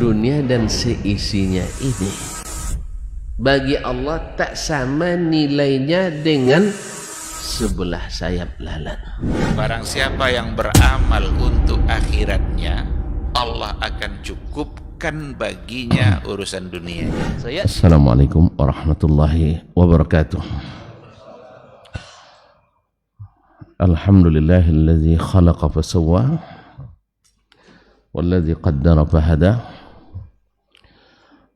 dunia dan seisinya ini bagi Allah tak sama nilainya dengan sebelah sayap lalat. Barang siapa yang beramal untuk akhiratnya, Allah akan cukupkan baginya urusan dunia. Assalamualaikum warahmatullahi wabarakatuh. Alhamdulillahilladzi khalaqa fasawwa walladzi qaddara fahada.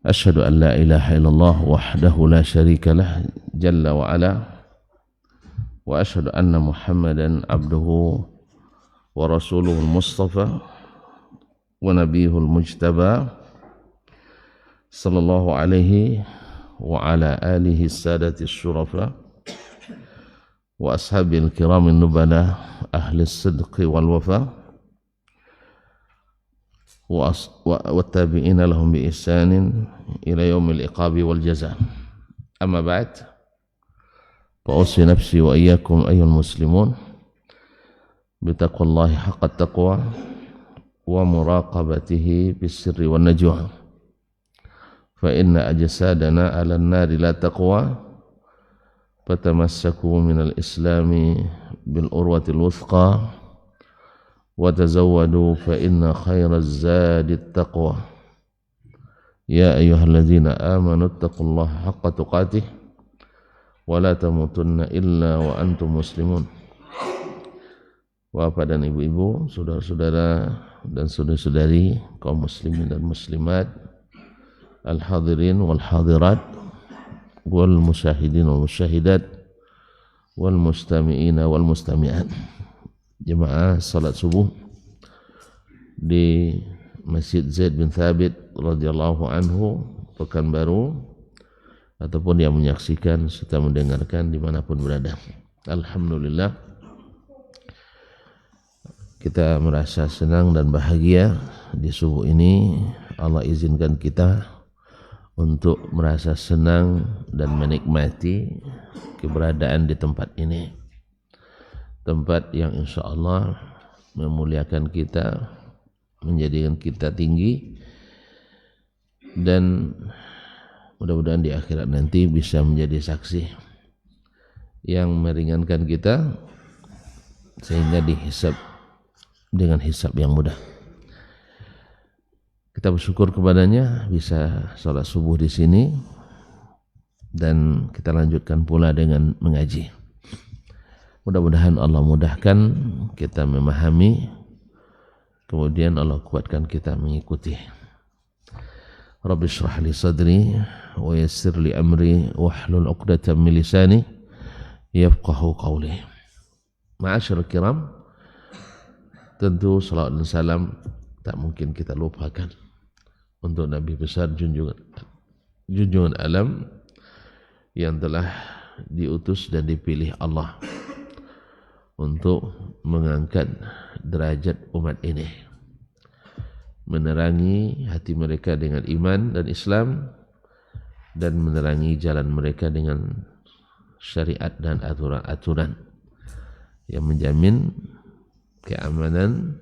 Asyhadu an la ilaha illallah wahdahu la syarika lah jalla wa ala. Wa asyhadu anna Muhammadan abduhu wa rasuluhu al-mustafa wa nabiyuhul mujtaba sallallahu alaihi wa ala alihi sadati syurafa wa ashabil kiramin nubala ahli sidqi wal wafa wa tabi'ina lahum bi ihsanin ila yaumil iqabi wal jaza. Amma ba'd, فأوصي نفسي وإياكم أيها المسلمون بتقوى الله حق التقوى ومراقبته بالسر والنجوى فإن أجسادنا على النار لا تقوى فتمسكوا من الإسلام بالعروة الوثقى وتزودوا فإن خير الزاد التقوى يا أيها الذين آمنوا اتقوا الله حق تقاته wala tamutunna illa wa antum muslimun. Bapak dan ibu-ibu, saudara-saudara dan saudari-saudari kaum muslimin dan muslimat, al-hadirin wal hadirat wal musyahidin wal musyahidat wal mustami'ina wal mustami'at. Jemaah salat subuh di Masjid Zaid bin Thabit radhiyallahu anhu Pekanbaru, ataupun yang menyaksikan serta mendengarkan dimanapun berada. Alhamdulillah, kita merasa senang dan bahagia di subuh ini. Allah izinkan kita untuk merasa senang dan menikmati keberadaan di tempat ini, tempat yang insya Allah memuliakan kita, menjadikan kita tinggi, dan mudah-mudahan di akhirat nanti bisa menjadi saksi yang meringankan kita sehingga dihisab dengan hisab yang mudah. Kita bersyukur kepadanya bisa salat subuh di sini, dan kita lanjutkan pula dengan mengaji. Mudah-mudahan Allah mudahkan kita memahami, kemudian Allah kuatkan kita mengikuti. Rabbi shrah li sadri wa yassir li amri wahlul 'uqdatam min lisani yafqahu qawli. Ma'asyiral kiram, tentu salawat dan salam tak mungkin kita lupakan untuk Nabi besar junjungan alam yang telah diutus dan dipilih Allah untuk mengangkat derajat umat ini, menerangi hati mereka dengan iman dan Islam, dan menerangi jalan mereka dengan syariat dan aturan-aturan yang menjamin keamanan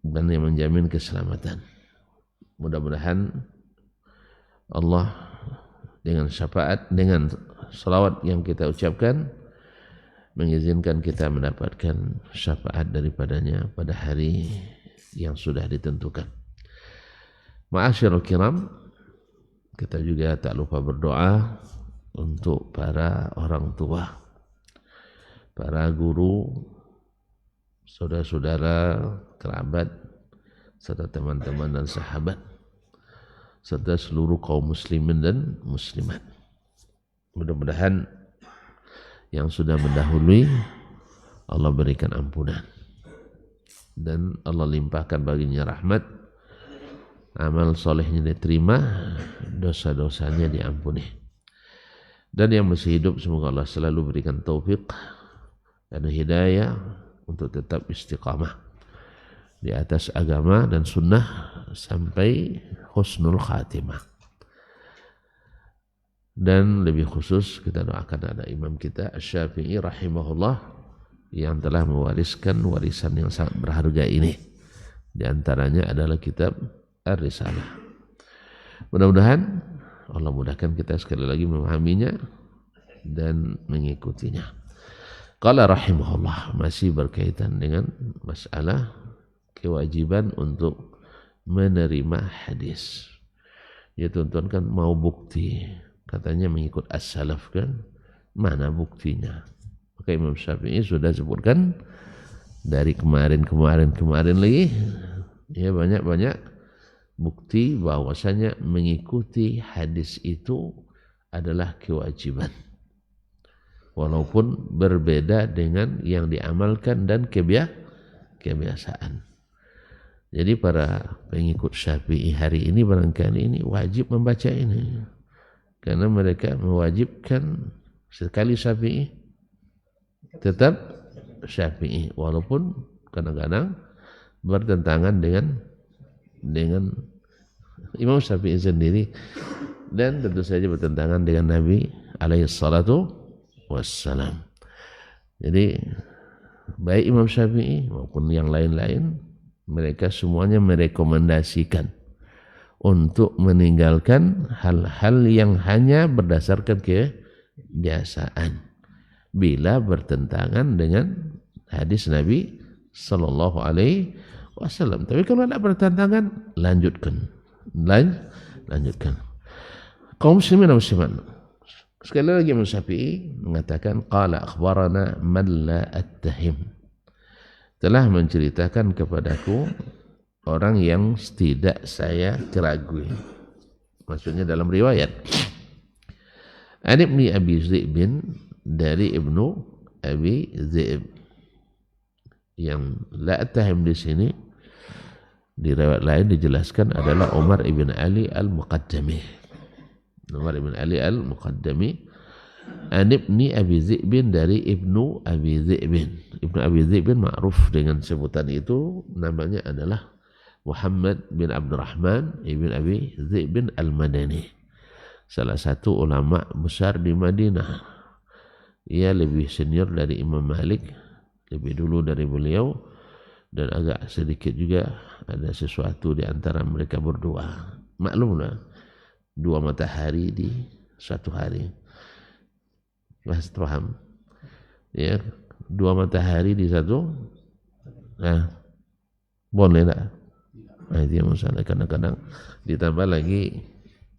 dan yang menjamin keselamatan. Mudah-mudahan Allah dengan syafaat, dengan salawat yang kita ucapkan, mengizinkan kita mendapatkan syafaat daripadanya pada hari yang sudah ditentukan. Ma'asyiral kiram, kita juga tak lupa berdoa untuk para orang tua, para guru, saudara-saudara, kerabat, serta teman-teman dan sahabat, serta seluruh kaum muslimin dan muslimat. Mudah-mudahan yang sudah mendahului Allah berikan ampunan dan Allah limpahkan baginya rahmat, amal solehnya diterima, dosa-dosanya diampuni. Dan yang masih hidup semoga Allah selalu berikan taufik dan hidayah untuk tetap istiqamah di atas agama dan sunnah sampai husnul khatimah. Dan lebih khusus kita doakan ada imam kita Asy-Syafi'i rahimahullah yang telah mewariskan warisan yang sangat berharga ini. Di antaranya adalah kitab Ar-Risalah. Mudah-mudahan Allah mudahkan kita sekali lagi memahaminya dan mengikutinya. Qala rahimahullah, masih berkaitan dengan masalah kewajiban untuk menerima hadis. Ya tuan-tuan kan mau bukti, katanya mengikut as-salaf kan, mana buktinya? Maka Imam Syafi'i sudah sebutkan dari kemarin lagi, ya banyak bukti bahwasanya mengikuti hadis itu adalah kewajiban. Walaupun berbeda dengan yang diamalkan dan kebiasaan. Jadi para pengikut Syafi'i hari ini barangkali ini wajib membaca ini. Karena mereka mewajibkan sekali Syafi'i tetap Syafi'i, walaupun kadang-kadang bertentangan dengan Imam Syafi'i sendiri, dan tentu saja bertentangan dengan Nabi alaihi salatu wassalam. Jadi baik Imam Syafi'i maupun yang lain-lain, mereka semuanya merekomendasikan untuk meninggalkan hal-hal yang hanya berdasarkan kebiasaan bila bertentangan dengan hadis Nabi sallallahu alaihi wasallam. Tapi kalau tidak bertentangan, lanjutkan. Kaum muslimin dan muslimat, sekali lagi Imam Syafi'i mengatakan, qala akhbarana man la attahim, telah menceritakan kepadaku orang yang tidak saya keragui. Maksudnya dalam riwayat An Ibni Abi Zi'bin, dari Ibnu Abi Zi'b. Yang la attahim di sini di riwayat lain dijelaskan adalah Umar ibn Ali al-Muqaddami. Umar ibn Ali al-Muqaddami. An Ibni Abi Zi'bin, dari Ibnu Abi Zi'bin. Ibnu Abi Zi'bin ma'ruf dengan sebutan itu, namanya adalah Muhammad bin Abdurrahman ibn Abi Zi'bin al-Madani, salah satu ulama besar di Madinah. Ia lebih senior dari Imam Malik, lebih dulu dari beliau, dan agak sedikit juga ada sesuatu di antara mereka berdua. Maklumlah, dua matahari di satu hari. Mas paham? Ya, dua matahari di satu. Nah, boleh tak? Nah, itu yang masalah. Kadang-kadang ditambah lagi,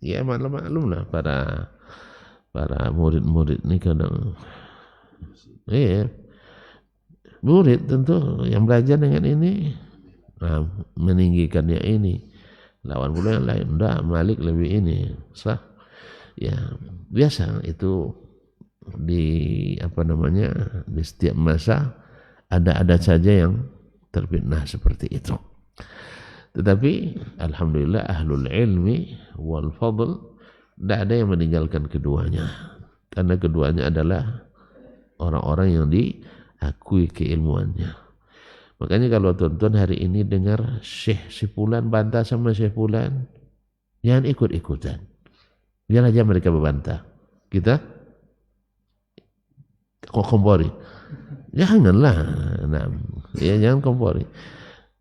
ya maklumlah para murid-murid ini kadang, murid tentu yang belajar dengan ini, nah, meninggikannya ini, lawan pula yang lain, enggak, Malik lebih ini, sah, ya biasa itu di di setiap masa ada saja yang terfitnah seperti itu. Tetapi alhamdulillah ahlul ilmi wal fadl, tidak ada yang meninggalkan keduanya, karena keduanya adalah orang-orang yang diakui keilmuannya. Makanya kalau tuan-tuan hari ini dengar Syekh Sifulan bantah sama Syekh Fulan, jangan ikut-ikutan, biar aja mereka berbantah, kita kompori, janganlah, jangan kompori,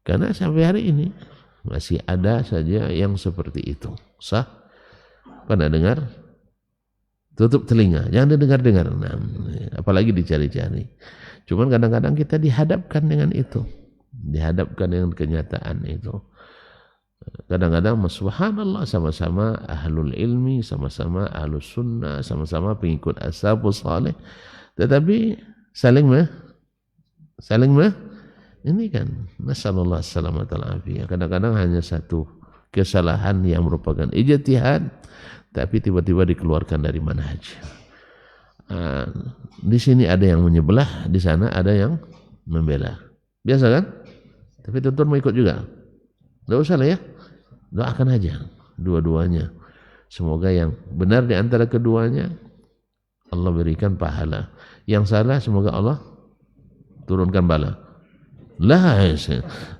karena sampai hari ini masih ada saja yang seperti itu. Sah? Pernah dengar? Tutup telinga, jangan didengar-dengar. Nah, apalagi dicari-cari. Cuman kadang-kadang kita dihadapkan dengan itu, dihadapkan dengan kenyataan itu. Kadang-kadang subhanallah, sama-sama ahlul ilmi, sama-sama ahlus sunnah, sama-sama pengikut as-salafus salih, tetapi saling ini kan nasallallahu salamat al-afiyah. Kadang-kadang hanya satu kesalahan yang merupakan ijtihad, tapi tiba-tiba dikeluarkan dari manhaj. Di sini ada yang menyebelah, di sana ada yang membela. Biasa kan? Tapi tuan-tuan mau ikut juga? Tidak usah lah ya. Doakan aja dua-duanya. Semoga yang benar di antara keduanya Allah berikan pahala. Yang salah semoga Allah turunkan bala.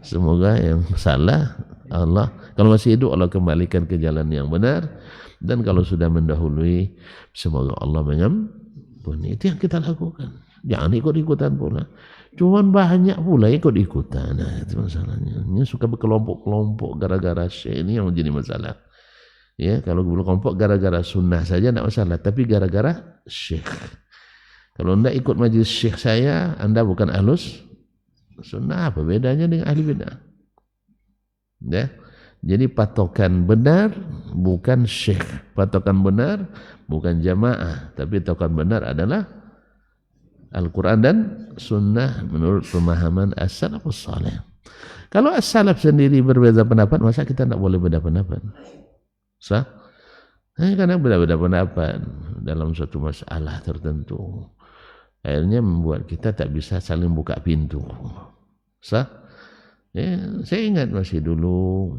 Semoga yang salah Allah, kalau masih hidup Allah kembalikan ke jalan yang benar, dan kalau sudah mendahului semoga Allah mengampuni. Itu yang kita lakukan. jangan ikut-ikutan pula. Cuman banyak pula ikut-ikutan. Nah, itu masalahnya. Ini suka berkelompok-kelompok gara-gara syekh, ini yang menjadi masalah. Ya, kalau berkelompok gara-gara sunnah saja tidak masalah, tapi gara-gara syekh. Kalau anda ikut majelis syekh saya, anda bukan ahlus sunnah, apa bedanya dengan ahli bid'ah? Ya. Jadi patokan benar bukan syekh, patokan benar bukan jamaah, tapi patokan benar adalah Al-Quran dan Sunnah menurut pemahaman as-salafus salih. Kalau as-salaf sendiri berbeda pendapat, masa kita tidak boleh beda pendapat? Sah? Karena beda-beda pendapat dalam suatu masalah tertentu, akhirnya membuat kita tak bisa saling buka pintu. Sah? Ya, saya ingat masih dulu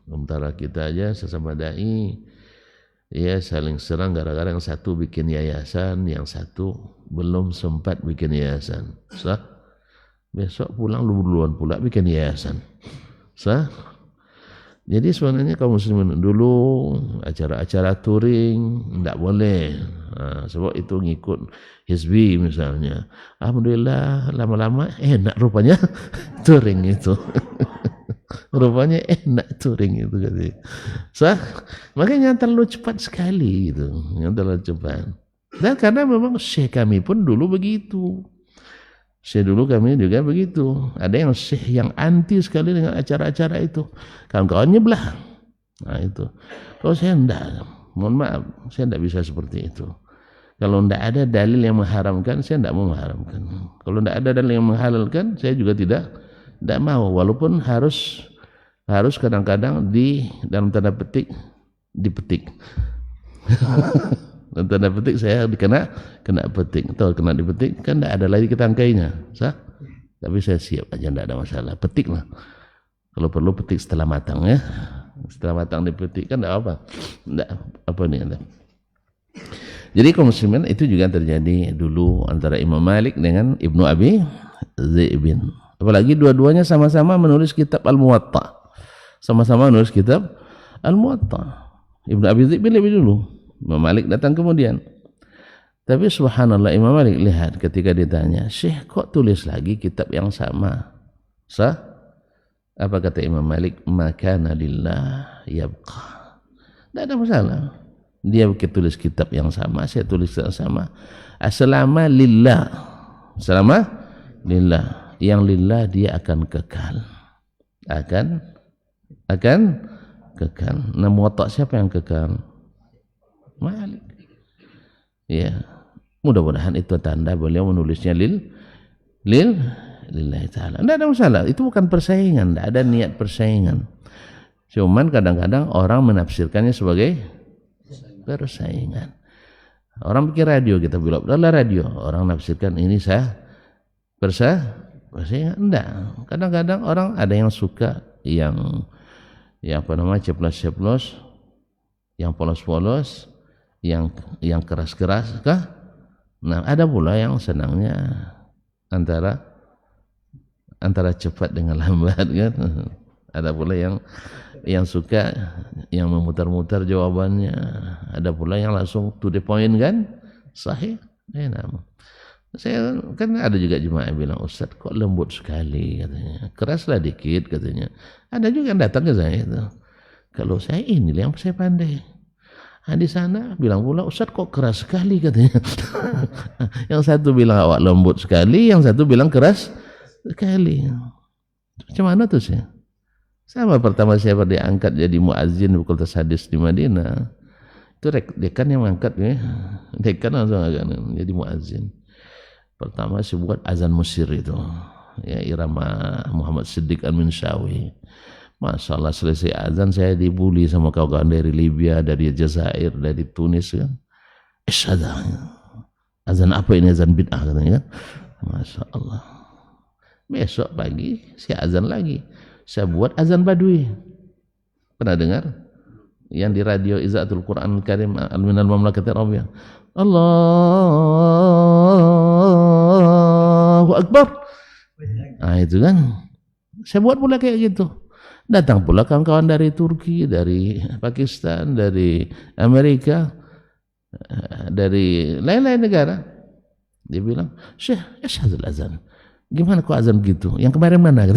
antara kita aja sesama dai, ya saling serang gara-gara yang satu bikin yayasan, yang satu belum sempat bikin yayasan. Sah? Besok pulang lu duluan pula bikin yayasan. Sah? Jadi sebenarnya kaum muslimin dulu acara-acara touring tidak boleh. Sebab itu ngikut hizbi misalnya. Alhamdulillah lama-lama enak rupanya touring itu. Rupanya enak touring itu katanya. Sah? Makanya terlalu cepat sekali itu. Terlalu cepat. Dan karena memang syekh kami pun dulu begitu. Syekh dulu kami juga begitu. Ada yang syekh yang anti sekali dengan acara-acara itu. Kawan-kawannya belah. Nah itu. Kalau saya enggak, mohon maaf, saya enggak bisa seperti itu. Kalau enggak ada dalil yang mengharamkan, saya enggak mau mengharamkan. Kalau enggak ada dalil yang menghalalkan, saya juga tidak mau. Walaupun harus kadang-kadang dalam tanda petik dipetik. Dan tanda petik saya kena petik. Tahu kena dipetik kan tidak ada lagi kita angkainya, sah? Tapi saya siap aja, tidak ada masalah. Petik lah. Kalau perlu petik setelah matang ya. Setelah matang dipetik kan tidak apa. Tidak apa nih anda. Jadi kaum muslimin itu juga terjadi dulu antara Imam Malik dengan Ibnu Abi Zaibin. Apalagi dua-duanya sama-sama menulis kitab Al-Muwatta. Sama-sama menulis kitab Al-Muwatta. Ibnu Abi Zaibin lebih dulu. Imam Malik datang kemudian. Tapi subhanallah Imam Malik lihat ketika ditanya, Syekh kok tulis lagi kitab yang sama? Sah? Apa kata Imam Malik? Makana lillah yabqa. Tidak ada masalah. Dia tulis kitab yang sama, saya tulis yang sama. Selama lillah. Selama lillah. Yang lillah dia akan kekal. Akan kekal. Nah, Muwatta siapa yang kekal? Malik. Ya, mudah-mudahan itu tanda beliau menulisnya lillahi ta'ala. Tidak ada masalah, itu bukan persaingan, tidak ada niat persaingan. Cuman kadang-kadang orang menafsirkannya sebagai persaingan. Orang bikin radio, kita bilang adalah radio, orang nafsirkan ini persaingan. Enggak. Kadang-kadang orang ada yang suka yang apa namanya ceplos-ceplos, yang polos-polos, yang keras-keras kah? Nah, ada pula yang senangnya antara cepat dengan lambat kan. Ada pula yang suka yang memutar-mutar jawabannya. Ada pula yang langsung to the point kan? Sahih. Saya kan ada juga jemaah yang bilang, Ustaz kok lembut sekali katanya. Keraslah dikit katanya. Ada juga yang datang ke saya itu. Kalau saya ini yang saya pandai. Di sana bilang pula, Ustaz kok keras sekali katanya. Yang satu bilang awak lembut sekali, yang satu bilang keras sekali. Macam mana tuh sih? Sama pertama saya diangkat jadi muazzin di Fakultas Hadis di Madinah. Itu dekan yang mengangkat ya. Dekan langsung agak jadi muazzin. Pertama saya buat azan Mesir itu. Ya, irama Muhammad Siddiq Al-Minshawi. Masya Allah selesai azan saya dibully sama kawan-kawan dari Libya, dari Jazair, dari Tunis kan. Azan apa ini, azan bid'ah katanya kan. Masya Allah. Besok pagi saya azan lagi. Saya buat azan Badui. Pernah dengar? Yang di radio Izaatul Quran Karim Al-Minal Mamlakatir Arabiyah. Allahu Akbar. Nah itu kan. Saya buat pula kayak gitu. Datang pula kawan-kawan dari Turki, dari Pakistan, dari Amerika, dari lain-lain negara. Dia bilang, Syekh, asyhadul azan. Gimana kok azan gitu? Yang kemarin mana?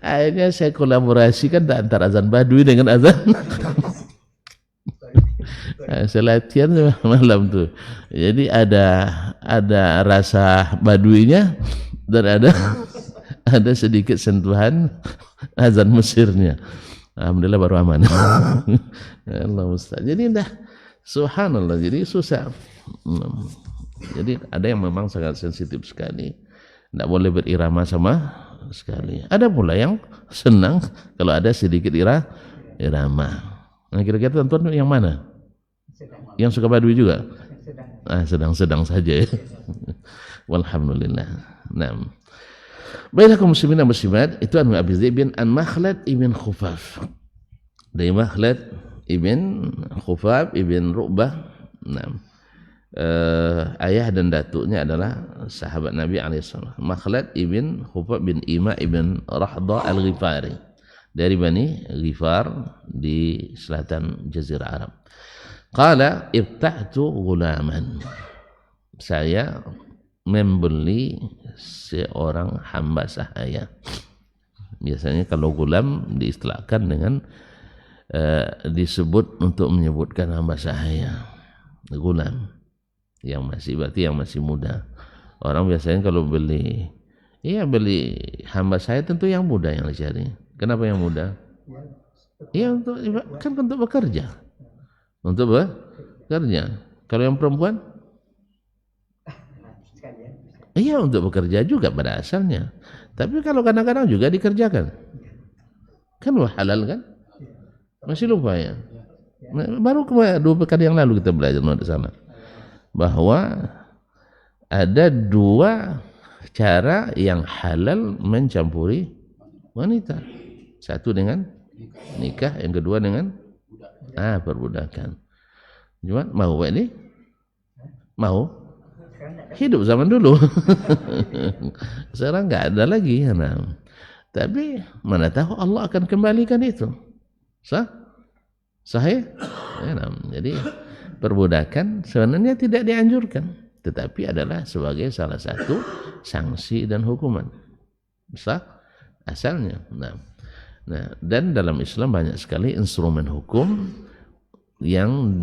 Akhirnya saya kolaborasikan antara azan Baduy dengan azan. Saya latihan malam tuh. Jadi ada rasa Baduynya dan ada sedikit sentuhan azan Mesirnya. Alhamdulillah baru aman. Allah musta'an. Jadi dah subhanallah, jadi susah. Jadi ada yang memang sangat sensitif sekali, tidak boleh berirama sama sekali. Ada pula yang senang kalau ada sedikit irama. Nah, kira-kira tuan-tuan yang mana? Yang suka Baduy juga? Sedang-sedang saja ya. Walhamdulillah. Nah, baiklah kaum muslimin dan muslimat, itu an Abi Zaid bin an Makhlad ibn Khufaf. Dari Makhlad ibn Khufaf ibn Ru'bah. Nah, ayah dan datuknya adalah sahabat Nabi alaihissalam. Makhlad ibn Khufaf bin Ima ibn Rahda al-Ghifari, dari Bani Ghifar di selatan Jazirah Arab. Qala ibta'tu ghulaman, saya membeli seorang hamba sahaya. Biasanya kalau gulam diistilahkan dengan disebut untuk menyebutkan hamba sahaya, gulam yang masih, berarti yang masih muda. Orang biasanya kalau beli hamba saya tentu yang muda yang dicari. Kenapa yang muda? Iya, untuk bekerja. Untuk bekerja. Kalau yang perempuan? Iya, untuk bekerja juga pada asalnya. Tapi kalau kadang-kadang juga dikerjakan. Kan halal kan? Masih lupa ya? Baru 2 pekan yang lalu kita belajar di sana, bahwa ada 2 cara yang halal mencampuri wanita. Satu dengan nikah, yang kedua dengan perbudakan. Cuma mau ini? Mau? Hidup zaman dulu. Sekarang nggak ada lagi. Nah, tapi mana tahu Allah akan kembalikan itu. Sahih? Ya, jadi perbudakan sebenarnya tidak dianjurkan, tetapi adalah sebagai salah satu sanksi dan hukuman. Asalnya. Nah, dan dalam Islam banyak sekali instrumen hukum yang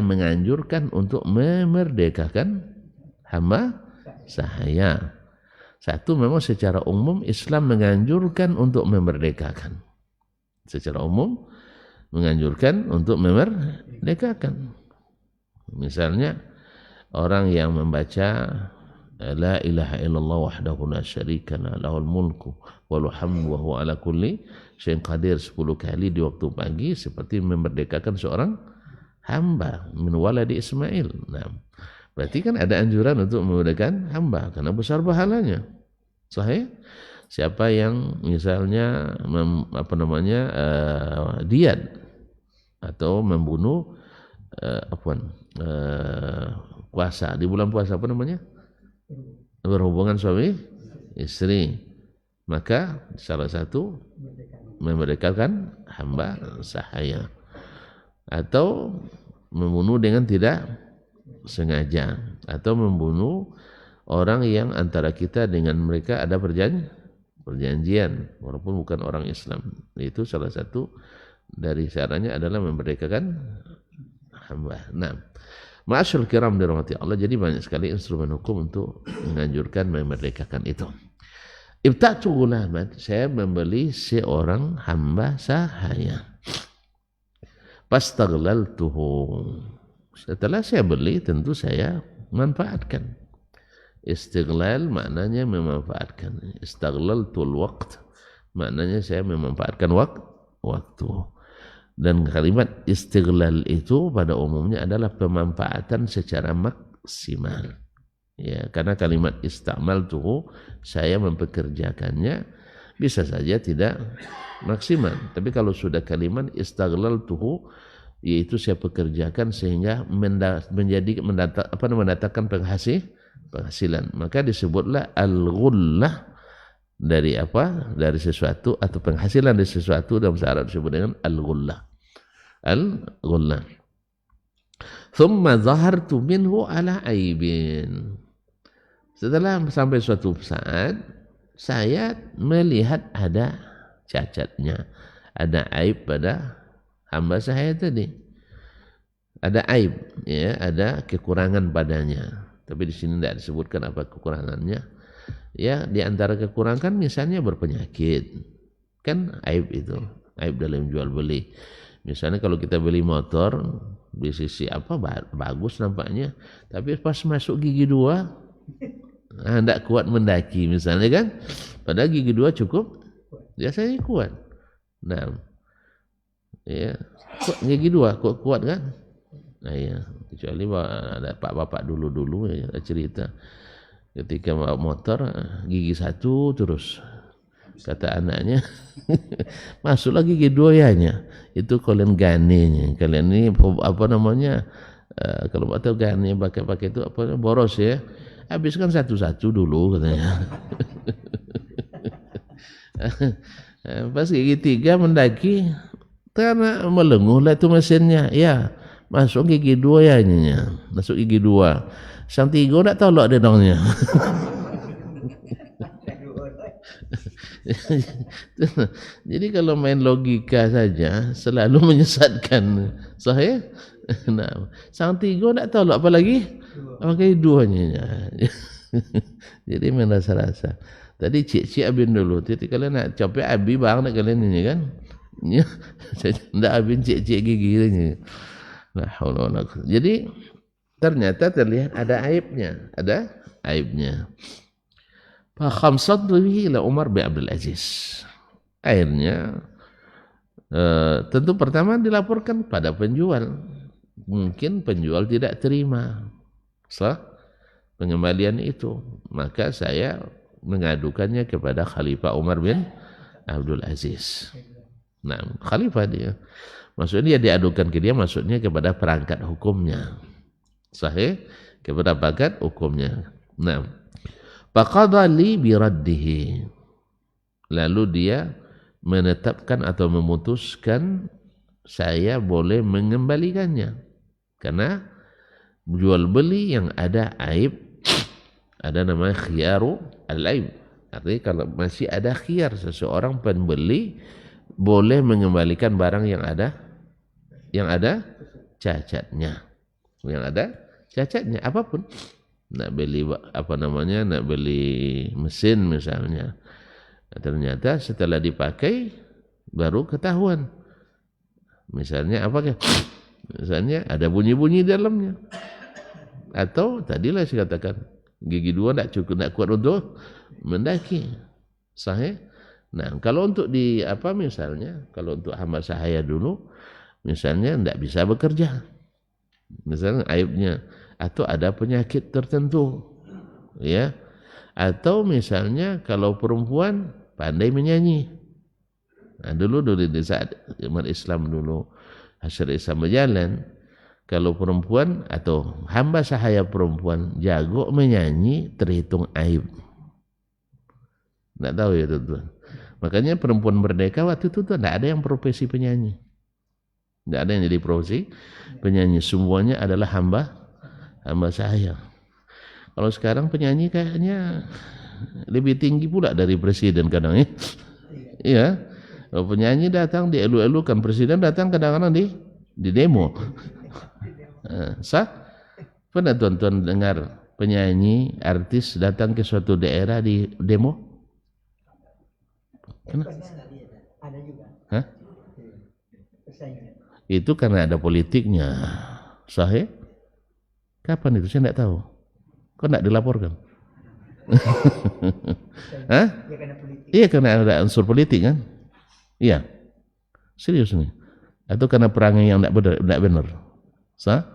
menganjurkan untuk memerdekakan hamba sahaya. Satu, memang secara umum Islam menganjurkan untuk memerdekakan. Secara umum menganjurkan untuk memerdekakan. Misalnya orang yang membaca la ilaha illallah wahdahu la syarikalah lahul mulku walul hamdu wa huwa ala kulli syai'in qadir 10 kali di waktu pagi, seperti memerdekakan seorang hamba min waladi Ismail. Nah, berarti kan ada anjuran untuk memerdekakan hamba karena besar pahalanya. Sahih? Siapa yang misalnya diat atau membunuh puasa di bulan puasa, berhubungan suami istri, maka salah satu memerdekakan hamba sahaya. Atau membunuh dengan tidak sengaja, atau membunuh orang yang antara kita dengan mereka ada perjanjian walaupun bukan orang Islam. Itu salah satu dari caranya adalah memerdekakan hamba. Nah, ma'asyarul kiram dirahmati Allah, jadi banyak sekali instrumen hukum untuk menganjurkan memerdekakan itu. Ibta'tu ghulaman, saya membeli seorang hamba sahaya. Fastaglaltuhu, setelah saya beli tentu saya manfaatkan. Istiglal maknanya memanfaatkan. Istaglaltul waqt maknanya saya memanfaatkan waktu. Dan kalimat istiglal itu pada umumnya adalah pemanfaatan secara maksimal. Ya, karena kalimat istamaltuhu, saya mempekerjakannya, bisa saja tidak maksimal. Tapi kalau sudah kalimat istaglaltuhu, yaitu saya pekerjakan sehingga mendatangkan penghasilan, maka disebutlah al-ghullah dari dari sesuatu, atau penghasilan dari sesuatu dalam bahasa Arab disebut dengan al-ghullah. Thumma zahartu minhu ala aibin. Setelah sampai suatu saat, saya melihat ada cacatnya, ada aib pada hamba saya tadi. Ada aib, ya, ada kekurangan padanya. Tapi di sini tidak disebutkan apa kekurangannya. Ya, di antara kekurangan misalnya berpenyakit. Kan aib itu, aib dalam jual beli. Misalnya kalau kita beli motor di sisi apa bagus nampaknya, tapi pas masuk gigi 2 tidak kuat mendaki misalnya kan. Padahal gigi 2 cukup, biasanya kuat. Nah, ya, gigi 2 kuat kan? Nah, ya, kecuali ada bapak dulu ya, cerita ketika bawa motor gigi 1 terus, kata anaknya masuk lagi gigi 2 yanya, itu kalian ganenya, kalian ini apa namanya, kalau atau gane pakai itu apa, boros ya, habiskan satu-satu dulu katanya. Pas gigi 3 mendaki karena melenguh lah itu mesinnya, ya masuk gigi 2 ya nyonya, masuk gigi 2, sang 3 tak tahu lah dedongnya. Jadi kalau main logika saja selalu menyesatkan saya. Nah, sang 3 tak tahu lah apa lagi, pakai 2-nya. Jadi main rasa-rasa. Tadi cik-cik abin dulu, jadi kalian nak capek abi bang nak kalian ini kan. Ya, ndak abin cik-cik gigi ini. Nah, jadi ternyata terlihat ada aibnya, Fakhamsatu bihi ila Umar bin Abdul Aziz. Akhirnya tentu pertama dilaporkan pada penjual. Mungkin penjual tidak terima pengembalian itu, maka saya mengadukannya kepada Khalifah Umar bin Abdul Aziz. Nah, Khalifah dia, maksudnya dia diadukan ke dia, maksudnya kepada perangkat hukumnya, sahih, kepada perangkat hukumnya. Nah, faqadha li biraddihi, lalu dia menetapkan atau memutuskan saya boleh mengembalikannya, karena jual beli yang ada aib, ada namanya khiyaru al-aib. Artinya kalau masih ada khiyar, seseorang pembeli boleh mengembalikan barang yang ada cacatnya, apapun. Nak beli apa namanya, nak beli mesin misalnya, ternyata setelah dipakai baru ketahuan. Misalnya apa? Misalnya ada bunyi-bunyi di dalamnya, atau tadilah saya katakan gigi 2 tak cukup, tak kuat untuk mendaki, sahih. Nah, kalau untuk di apa misalnya, kalau untuk hamba sahaya dulu misalnya tidak bisa bekerja, misalnya aibnya, atau ada penyakit tertentu, ya, atau misalnya kalau perempuan pandai menyanyi. Nah, dulu di saat umat Islam dulu hasil Islam berjalan, kalau perempuan atau hamba sahaya perempuan jago menyanyi terhitung aib. Tidak tahu ya tuan-tuan. Makanya perempuan merdeka waktu itu tidak ada yang profesi penyanyi, tidak ada yang jadi profesi penyanyi, semuanya adalah hamba sahaya. Kalau sekarang penyanyi kayaknya lebih tinggi pula dari presiden kadang, ya. Iya. Kalau penyanyi datang dielu-elukan, presiden datang kadang-kadang di demo. Sah? Pernah tuan-tuan dengar penyanyi, artis datang ke suatu daerah di demo? Kenapa? Ada juga. Hah? Itu karena ada politiknya. Sahih? Kapan itu? Saya tidak tahu. Kok tidak dilaporkan? Hah? Iya, karena ada unsur politik kan? Iya. Serius nih. Atau karena perangai yang tidak benar? Sah?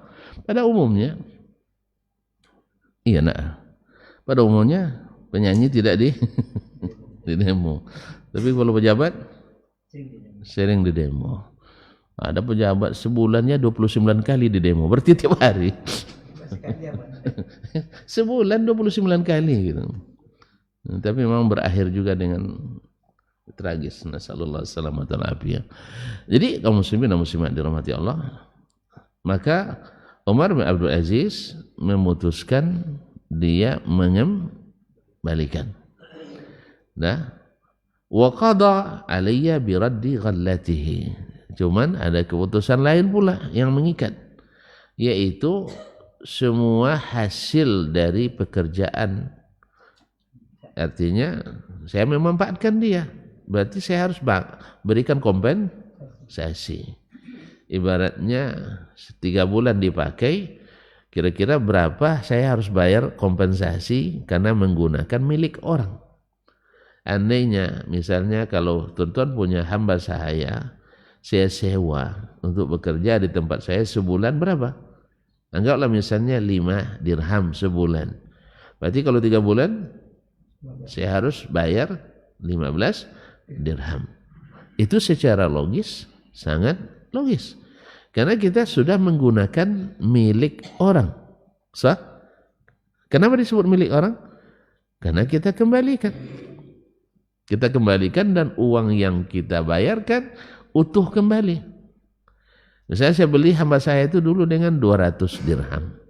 Pada umumnya, iya nak. Pada umumnya penyanyi tidak di demo. Tapi kalau pejabat sering di demo. Ada pejabat sebulannya 29 kali di demo. Berarti tiap hari. Sebulan 29 kali gitu. Tapi memang berakhir juga dengan tragis. Nasallallahu alaihi wasallam. Jadi kaum muslimin dan muslimat dirahmati Allah, maka Umar bin Abdul Aziz memutuskan dia mengembalikan. Nah, wa qada alayya bi raddi ghallatihi. Cuman ada keputusan lain pula yang mengikat, yaitu semua hasil dari pekerjaan, artinya saya memanfaatkan dia, berarti saya harus berikan kompensasi. Ibaratnya 3 bulan dipakai, kira-kira berapa saya harus bayar kompensasi karena menggunakan milik orang. Andainya misalnya kalau tuan-tuan punya hamba saya sewa untuk bekerja di tempat saya sebulan berapa? Anggaplah misalnya 5 dirham sebulan. Berarti kalau 3 bulan saya harus bayar 15 dirham. Itu secara logis sangat logis. Karena kita sudah menggunakan milik orang. Sah? Kenapa disebut milik orang? Karena kita kembalikan. Kita kembalikan dan uang yang kita bayarkan utuh kembali. Misalnya saya beli hamba saya itu dulu dengan 200 dirham.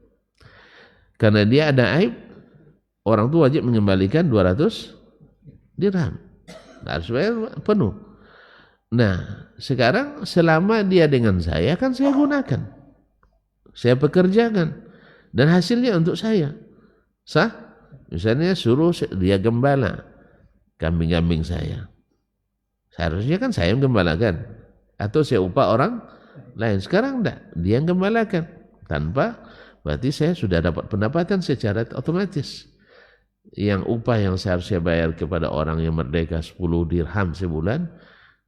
Karena dia ada aib, orang itu wajib mengembalikan 200 dirham. Harus bayar penuh. Nah, sekarang selama dia dengan saya kan saya gunakan. Saya pekerjakan. Dan hasilnya untuk saya. Sah? Misalnya suruh dia gembala kambing-kambing saya. Seharusnya kan saya yang gembalakan. Atau saya upah orang lain. Sekarang enggak. Dia yang gembalakan. Tanpa, berarti saya sudah dapat pendapatan secara otomatis. Yang upah yang seharusnya bayar kepada orang yang merdeka 10 dirham sebulan,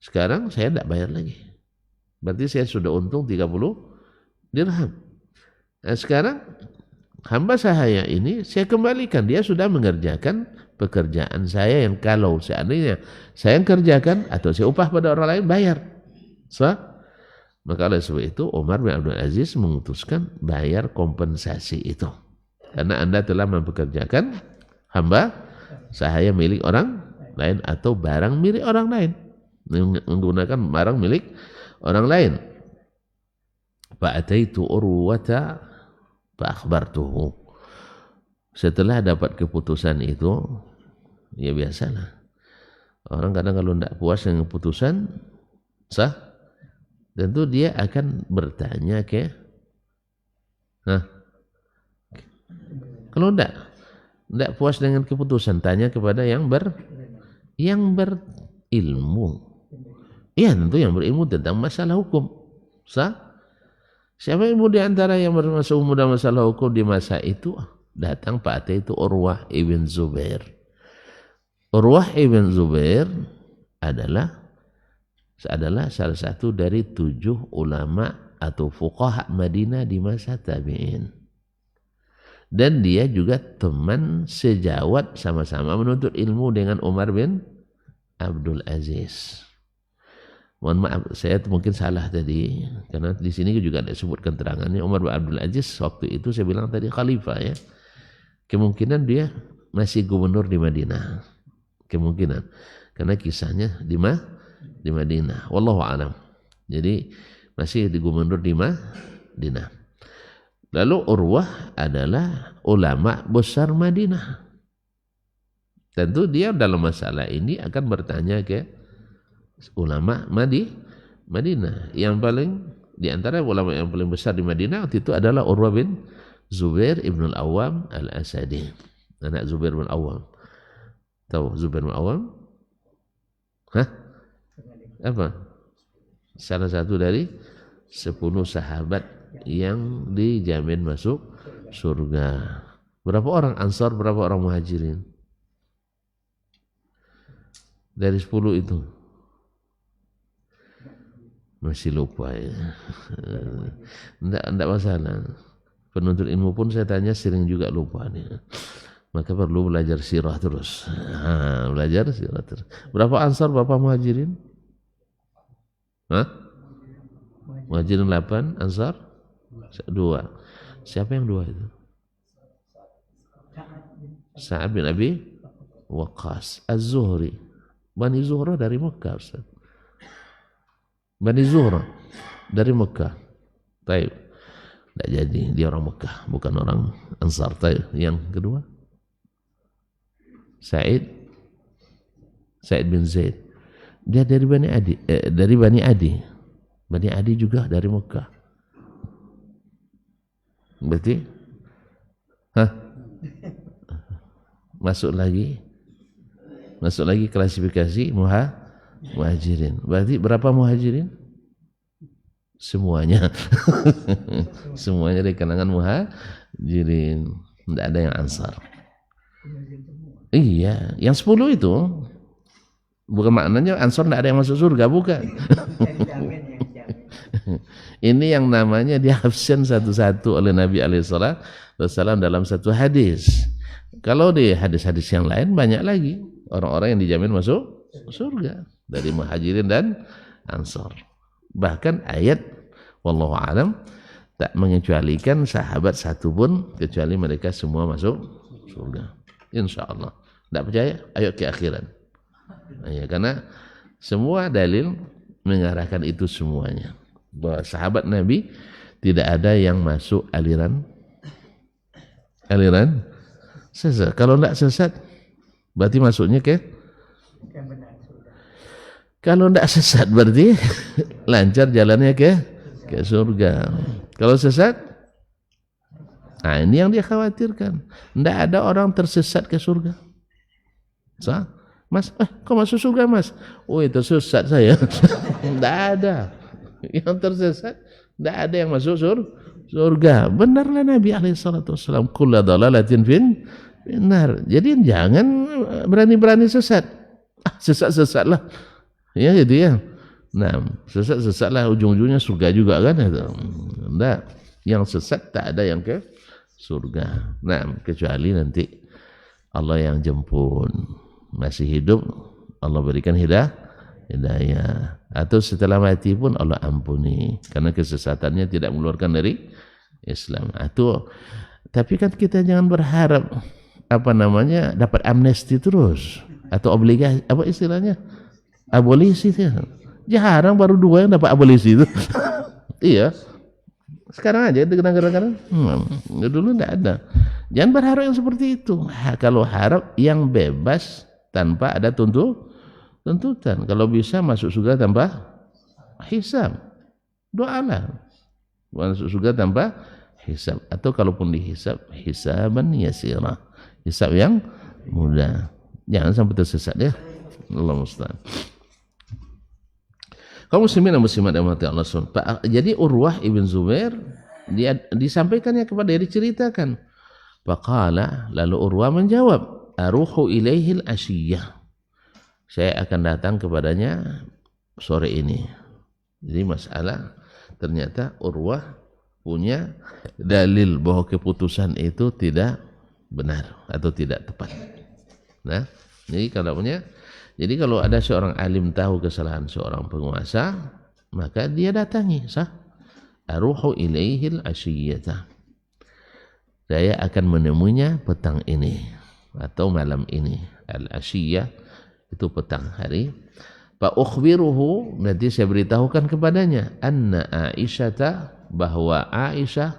sekarang saya tidak bayar lagi. Berarti saya sudah untung 30 dirham. Nah, sekarang hamba saya ini saya kembalikan. Dia sudah mengerjakan pekerjaan saya yang kalau seandainya saya yang kerjakan atau saya upah pada orang lain bayar. Maka oleh sebab itu Umar bin Abdul Aziz memutuskan bayar kompensasi itu. Karena Anda telah mempekerjakan hamba saya milik orang lain atau barang milik orang lain. Menggunakan barang milik orang lain. Fa'ataitu Urwata fa'akhbartuhu. Setelah dapat keputusan itu, ya biasalah. Orang kadang kalau tidak puas dengan keputusan sah, tentu dia akan bertanya ke, kalau tidak puas dengan keputusan, tanya kepada yang berilmu. Iya, tentu yang berilmu tentang masalah hukum. Sah? Siapa ilmu di antara yang bermasalah umum dalam masalah hukum di masa itu? Datang Pak Ate itu Urwah ibn Zubair. Urwah ibn Zubair adalah salah satu dari 7 ulama atau fuqaha Madinah di masa tabi'in. Dan dia juga teman sejawat, sama-sama menuntut ilmu dengan Umar bin Abdul Aziz. Mohon maaf, saya mungkin salah tadi, karena di sini juga ada sebutkan terangannya. Umar bin Abdul Aziz waktu itu saya bilang tadi khalifah ya. Kemungkinan dia masih gubernur di Madinah. Kemungkinan. Karena kisahnya di Madinah. Wallahu a'lam. Jadi masih di gubernur di Madinah. Lalu Urwah adalah ulama besar Madinah. Tentu dia dalam masalah ini akan bertanya ke ulama Madinah. Yang paling di antara ulama yang paling besar di Madinah waktu itu adalah Urwah bin Zubair ibn al-Awwam al-Asadi. Anak Zubair bin Awwam. Tahu Zubair bin Awwam? Apa? Salah satu dari 10 sahabat yang dijamin masuk surga. Berapa orang Ansar, berapa orang Muhajirin? Dari 10 itu. Masih lupa ya. Enggak masalah. Penuntut ilmu pun saya tanya sering juga lupa nih. Maka perlu belajar sirah terus. Belajar sirah terus. Berapa Ansar, berapa Muhajirin? Muhajirin 8, Ansar 2. Siapa yang 2 itu? Sa'ad bin Abi Waqqas Az-Zuhri. Bani Zuhra dari Mekah, Ustaz. Bani Zuhra dari Mekah. Baik. Tidak jadi, dia orang Mekah, bukan orang Ansar. Yang kedua, Sa'id bin Zaid, dia dari Bani Adi, dari Bani Adi. Bani Adi juga dari Mekah. Berarti masuk lagi klasifikasi muhajirin. Berarti berapa muhajirin? Semuanya. Semuanya dari kalangan muhajirin. Tidak ada yang ansar. Iya, yang 10 itu bukan maknanya ansar tidak ada yang masuk surga, bukan. Ini yang namanya diabsen satu-satu oleh Nabi SAW dalam satu hadis. Kalau di hadis-hadis yang lain banyak lagi orang-orang yang dijamin masuk surga dari muhajirin dan ansar. Bahkan ayat wallahu alam tak mengecualikan sahabat satu pun kecuali mereka semua masuk surga. Insyaallah. Tidak percaya? Ayo ke akhiran. Ya, karena semua dalil mengarahkan itu semuanya. Bahwa sahabat Nabi tidak ada yang masuk aliran sesat. Kalau tidak sesat berarti masuknya ke, kalau tidak sesat berarti lancar jalannya ke surga. Kalau sesat, nah ini yang dia khawatirkan. Tidak ada orang tersesat ke surga. Mas, kok masuk surga mas? Oh itu sesat saya. Tidak ada yang tersesat, tidak ada yang masuk surga. Benarlah Nabi SAW, kullu dhalalatin finnar. Jadi jangan berani-berani sesat. Sesat-sesatlah. Ya gitu ya. Nah, sesat-sesatlah, ujung-ujungnya surga juga kan itu. Enggak. Yang sesat tak ada yang ke surga. Nah, kecuali nanti Allah yang jemput. Masih hidup Allah berikan hidayah, atau setelah mati pun Allah ampuni karena kesesatannya tidak mengeluarkan dari Islam. Tapi kan kita jangan berharap dapat amnesti terus atau obligasi, apa istilahnya, abolisi. Jarang, baru 2 yang dapat abolisi itu. Iya, sekarang aja kadang-kadang dulu tidak ada. Jangan berharap yang seperti itu. Kalau harap yang bebas tanpa ada tuntutan. Kalau bisa masuk surga tanpa hisab, doalah masuk surga tanpa hisab. Atau kalaupun dihisab, hisaban yasira, hisab yang mudah. Jangan sampai tersesat ya. Allah musta'an. Kaum muslimin dan muslimat yang mati Allah SWT. Jadi Urwah ibn Zubair dia disampaikannya kepada dia, diceritakan. Faqala, lalu Urwah menjawab, aruhu ilaihil asyiyah, saya akan datang kepadanya sore ini. Jadi masalah ternyata Urwah punya dalil bahwa keputusan itu tidak benar atau tidak tepat. Nah, jadi kalau ada seorang alim tahu kesalahan seorang penguasa, maka dia datangi, aruhu ilaihil asyiyata, saya akan menemuinya petang ini atau malam ini. Al-asyiyah itu petang hari. Fa ukhbiruhu, nanti saya beritahukan kepadanya, anna Aisyata, bahwa Aisyah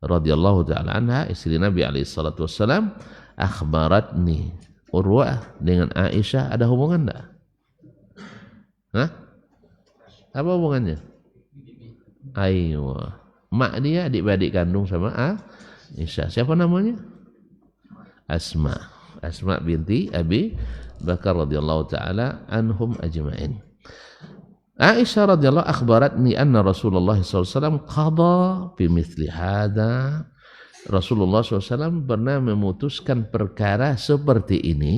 radhiyallahu taala anha, istri Nabi alaihi salatu wassalam, akhbaratni, Urwah dengan Aisyah ada hubungan enggak? Apa hubungannya? Ayo, mak dia adik-adik kandung sama Aisyah. Siapa namanya? Asma binti Abi Bakar radhiyallahu taala anhum ajma'in. Aisyah radhiyallahu akhbaratni anna Rasulullah SAW qada bi mithli hadha. Rasulullah SAW pernah memutuskan perkara seperti ini,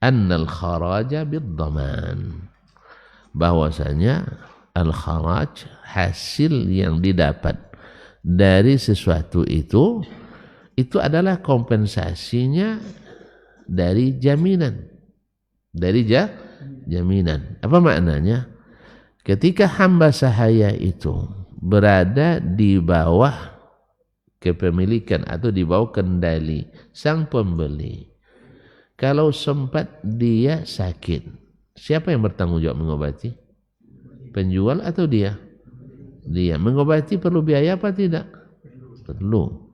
annal kharaja bid-dhaman, bahwasanya al-kharaj, hasil yang didapat dari sesuatu itu adalah kompensasinya dari jaminan. Jaminan. Apa maknanya? Ketika hamba sahaya itu berada di bawah kepemilikan atau di bawah kendali sang pembeli, kalau sempat dia sakit, siapa yang bertanggung jawab mengobati? Penjual atau dia? dia. Mengobati perlu biaya apa tidak? Perlu.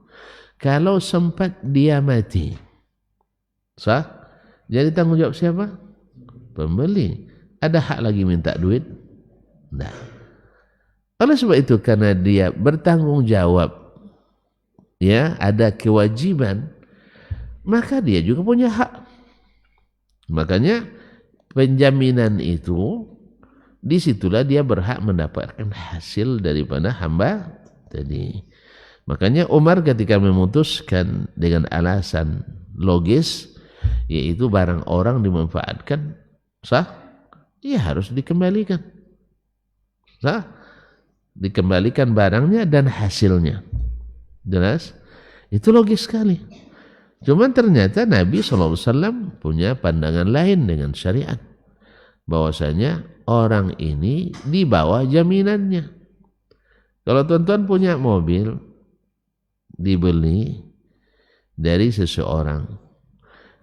Kalau sempat dia mati, sah? Jadi tanggung jawab siapa? Pembeli. Ada hak lagi minta duit? Nah. Oleh sebab itu, karena dia bertanggung jawab, ya, ada kewajiban, maka dia juga punya hak. Makanya penjaminan itu, disitulah dia berhak mendapatkan hasil daripada hamba tadi. Makanya Umar ketika memutuskan dengan alasan logis, yaitu barang orang dimanfaatkan, sah, ia harus dikembalikan. Sah, dikembalikan barangnya dan hasilnya. Jelas? Itu logis sekali. Cuman ternyata Nabi SAW punya pandangan lain dengan syariat. Bahwasanya orang ini di bawah jaminannya. Kalau tuan-tuan punya mobil, dibeli dari seseorang,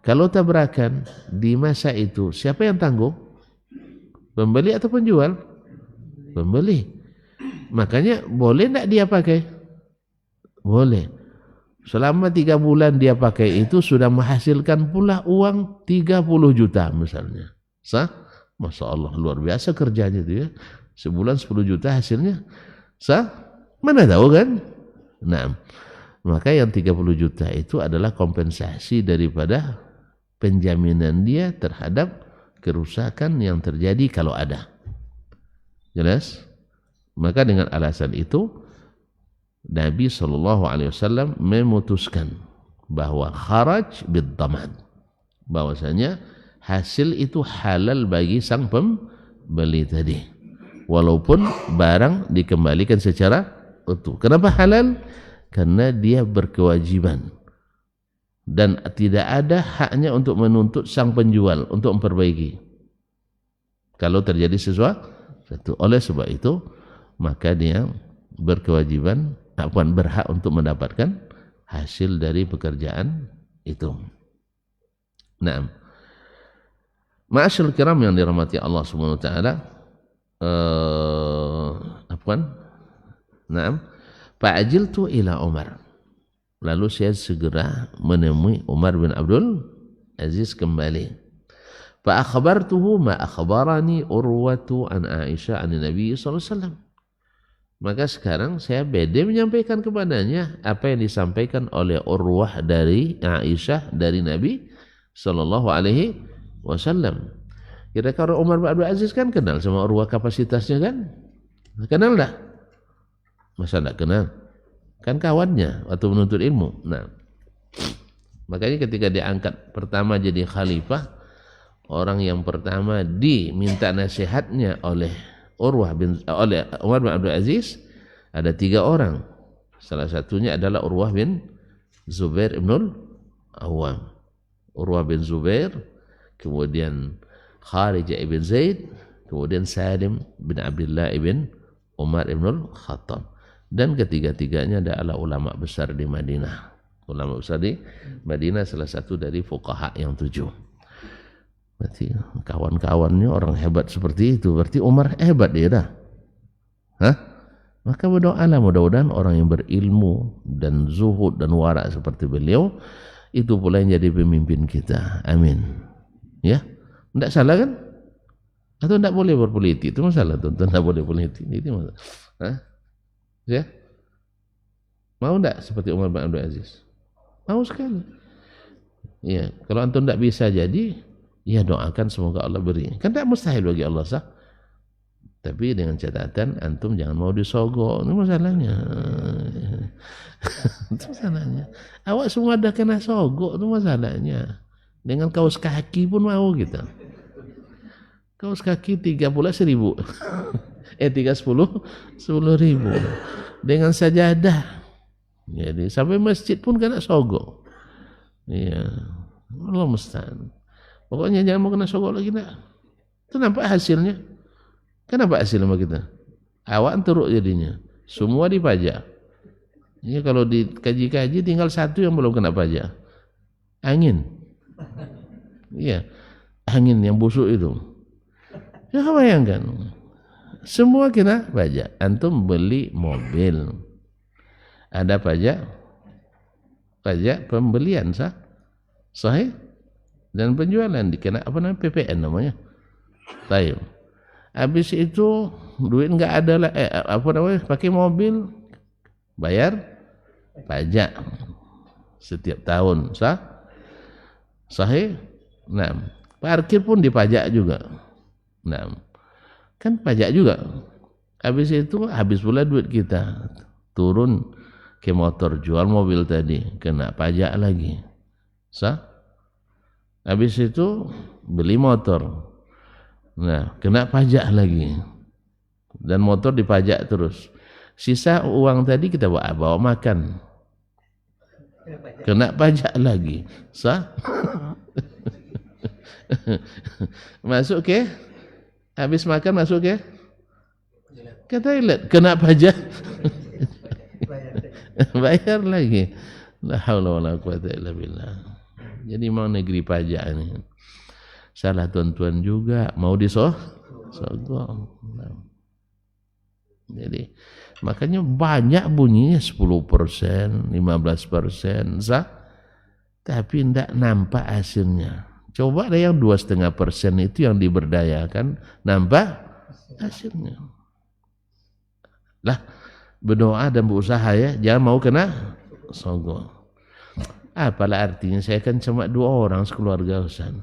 kalau tabrakan di masa itu, siapa yang tanggung? Pembeli atau penjual? Pembeli. Makanya boleh tidak dia pakai? Boleh. Selama 3 bulan dia pakai itu sudah menghasilkan pula uang 30 juta misalnya. Sah? Masya Allah, luar biasa kerjanya itu ya. Sebulan 10 juta hasilnya. Sah? Mana tahu kan? Nah, maka yang 30 juta itu adalah kompensasi daripada penjaminan dia terhadap kerusakan yang terjadi kalau ada. Jelas? Maka dengan alasan itu Nabi SAW memutuskan bahwa kharaj bid-daman, bahwasanya hasil itu halal bagi sang pembeli tadi, walaupun barang dikembalikan secara utuh. Kenapa halal? Karena dia berkewajiban dan tidak ada haknya untuk menuntut sang penjual untuk memperbaiki kalau terjadi sesuatu. Oleh sebab itu maka dia berkewajiban, berhak untuk mendapatkan hasil dari pekerjaan itu. Naam. Ma'asyil kiram yang dirahmati Allah Subhanahu wa taala, Naam. Fa'ajiltu ila Umar. Lalu saya segera menemui Umar bin Abdul Aziz kembali. Fa'akhbartuhu ma akhbarani Urwatu an Aisyah an Nabi sallallahu alaihi wasallam. Maka sekarang saya beda menyampaikan kepadanya apa yang disampaikan oleh Urwah dari Aisyah dari Nabi sallallahu alaihi wasallam. Kira-kira Umar bin Abdul Aziz kan kenal sama Urwah kapasitasnya kan? Kenal enggak? Masa enggak kenal? Kan kawannya waktu menuntut ilmu. Nah, makanya ketika diangkat pertama jadi khalifah, orang yang pertama diminta nasihatnya oleh Umar bin Abdul Aziz ada 3 orang. Salah satunya adalah Urwah bin Zubair ibnul Awam. Urwah bin Zubair, kemudian Kharijah ibn Zaid, kemudian Salim bin Abdullah ibn Umar ibnul Khattab. Dan ketiga-tiganya adalah ulama besar di Madinah. Ulama besar di Madinah, salah satu dari fuqaha yang 7. Berarti kawan-kawannya orang hebat seperti itu. Berarti Umar hebat dia dah. Hah? Maka berdoalah mudah-mudahan orang yang berilmu dan zuhud dan wara seperti beliau itu pula yang jadi pemimpin kita. Amin. Ya? Tidak salah kan? Atau tidak boleh berpolitik? Itu masalah tuan, tidak boleh politik. Itu masalah. Hah? Ya? Mau tidak seperti Umar bin Abdul Aziz? Mau sekali. Ya, kalau antum tidak bisa jadi, ya doakan semoga Allah beri. Kan tidak mustahil bagi Allah sah. Tapi dengan catatan antum jangan mau disogok. Itu masalahnya. Itu masalahnya. Awak semua dah kena sogok, itu masalahnya. Dengan kaos kaki pun mau kita. Kaos kaki 3 pula 1.000. 10.000. Dengan sajadah. Jadi sampai masjid pun kena sogok. Iya. Allah musta'an. Pokoknya jangan mau kena sogok lagi nak. Itu nampak hasilnya. Kenapa hasilnya sama kita? Awak teruk jadinya. Semua dipajak. Ini kalau dikaji-kaji tinggal 1 yang belum kena pajak. Angin. Iya. Angin yang busuk itu. Ya bayangkan. Semua kena pajak. Antum beli mobil, ada pajak, pajak pembelian sah, sahih, dan penjualan dikena apa namanya PPN namanya. Baik. Habis itu duit nggak ada lah, apa namanya pakai mobil, bayar pajak setiap tahun sah, sahih. Nah, parkir pun dipajak juga. Nah, kan pajak juga. Habis itu habis pula duit kita, turun ke motor, jual mobil tadi, kena pajak lagi sah. Habis itu beli motor, nah kena pajak lagi, dan motor dipajak terus. Sisa uang tadi kita bawa makan, kena pajak lagi sah. Masuk ke, habis makan masuk ke toilet, kena pajak. Bayar lagi. La haula wala quwata illa billah. Jadi mau negeri pajak ini salah tuan-tuan juga, mau disogok. Jadi makanya banyak bunyinya 10%, 15% sah, tapi tidak nampak hasilnya. Coba ada yang 2,5% itu yang diberdayakan, nampak hasilnya. Lah, berdoa dan berusaha ya, jangan mau kena sogok. Apalah artinya, saya kan cuma 2 orang sekeluarga Ustaz.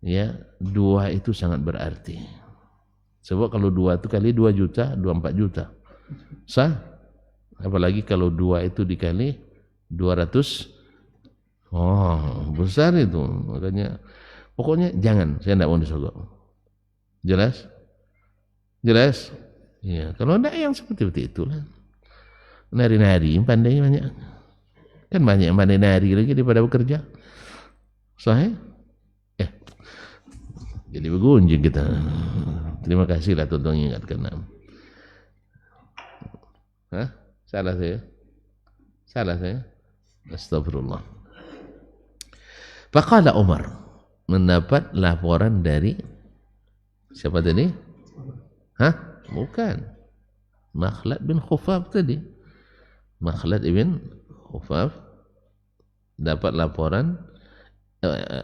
Ya, 2 itu sangat berarti. Sebab kalau 2 itu kali 2 juta, 24 juta. Sah? Apalagi kalau 2 itu dikali 200. Oh, besar itu. Makanya pokoknya jangan, saya tidak mau disogok. Jelas? Jelas? Ya, kalau tidak yang seperti itulah. Nari-nari pandai banyak. Kan banyak yang pandai nari lagi daripada bekerja. Sahih? Jadi bergunjing kita. Terima kasihlah tuan-tuan ingatkan. Hah? Salah saya? Salah saya? Astagfirullah. Faqala Umar, mendapat laporan dari siapa tadi? Hah? Bukan. Makhlad bin Khufaf tadi. Makhlad ibn Khufaf dapat laporan,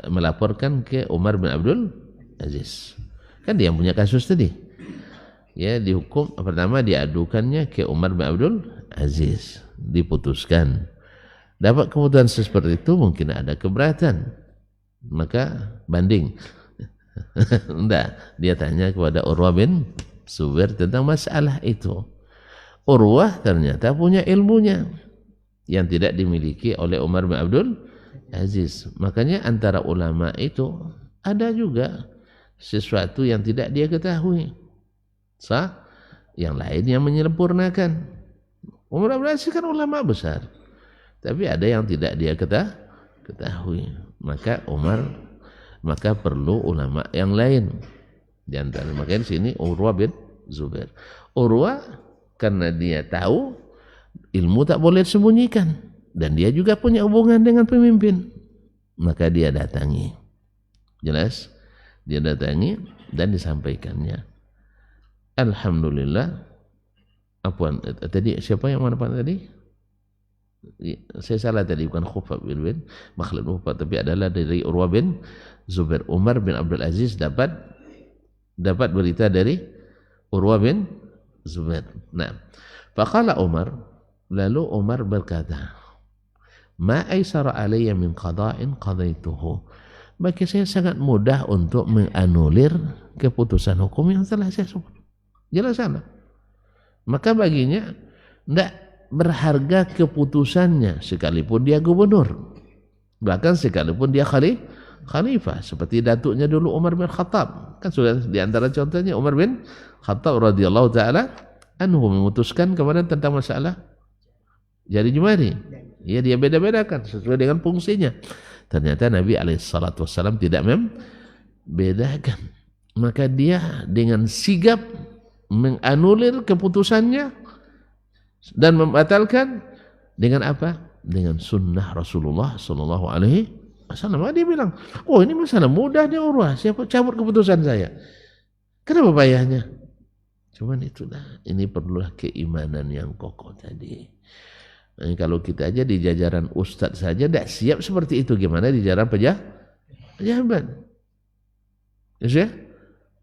melaporkan ke Umar bin Abdul Aziz. Kan dia yang punya kasus tadi. Ya, dihukum, pertama diadukannya ke Umar bin Abdul Aziz, diputuskan. Dapat keputusan seperti itu, mungkin ada keberatan, maka banding. Enggak, dia tanya kepada Urwah bin Zubair tentang masalah itu. Urwah ternyata punya ilmunya yang tidak dimiliki oleh Umar bin Abdul Aziz. Makanya antara ulama itu ada juga sesuatu yang tidak dia ketahui. Sah? Yang lain yang menyempurnakan. Umar bin Abdul Aziz kan ulama besar, tapi ada yang tidak dia ketahui. Maka perlu ulama yang lain. Di antara makanya sini Urwah bin Zubair. Urwah karena dia tahu ilmu tak boleh disembunyikan dan dia juga punya hubungan dengan pemimpin, maka dia datangi. Jelas? Dia datangi dan disampaikannya. Alhamdulillah. Apaan tadi, siapa yang mana tadi? Saya salah tadi, bukan Khufaf bin Makhlad bin Khufaf, tapi adalah dari Urwah bin Zubair. Umar bin Abdul Aziz dapat berita dari Urwah bin Zubair. Nah, faqala Umar, lalu Umar berkata, ma aisara alayya min qada'in qadaituhu. Bagi saya sangat mudah untuk menganulir keputusan hukum yang telah saya sebut. Jelas sana. Maka baginya tidak berharga keputusannya sekalipun dia gubernur, bahkan sekalipun dia khalifah, seperti datuknya dulu Umar bin Khattab. Kan sudah di antara contohnya Umar bin Khattab radhiyallahu taala anhu memutuskan kemarin tentang masalah jari jemari. Ya, dia beda-bedakan sesuai dengan fungsinya. Ternyata Nabi alaihissalam tidak membedakan. Maka dia dengan sigap menganulir keputusannya dan membatalkan dengan apa? Dengan sunnah Rasulullah sallallahu alaihi wasallam. Dia bilang, oh ini masalah mudah nih Urwah, siapa cabut keputusan saya. Kenapa payahnya? Cuman itulah, ini perlulah keimanan yang kokoh tadi. Nah, kalau kita aja di jajaran ustadz saja tidak siap seperti itu, gimana di jajaran pejabat? Ya?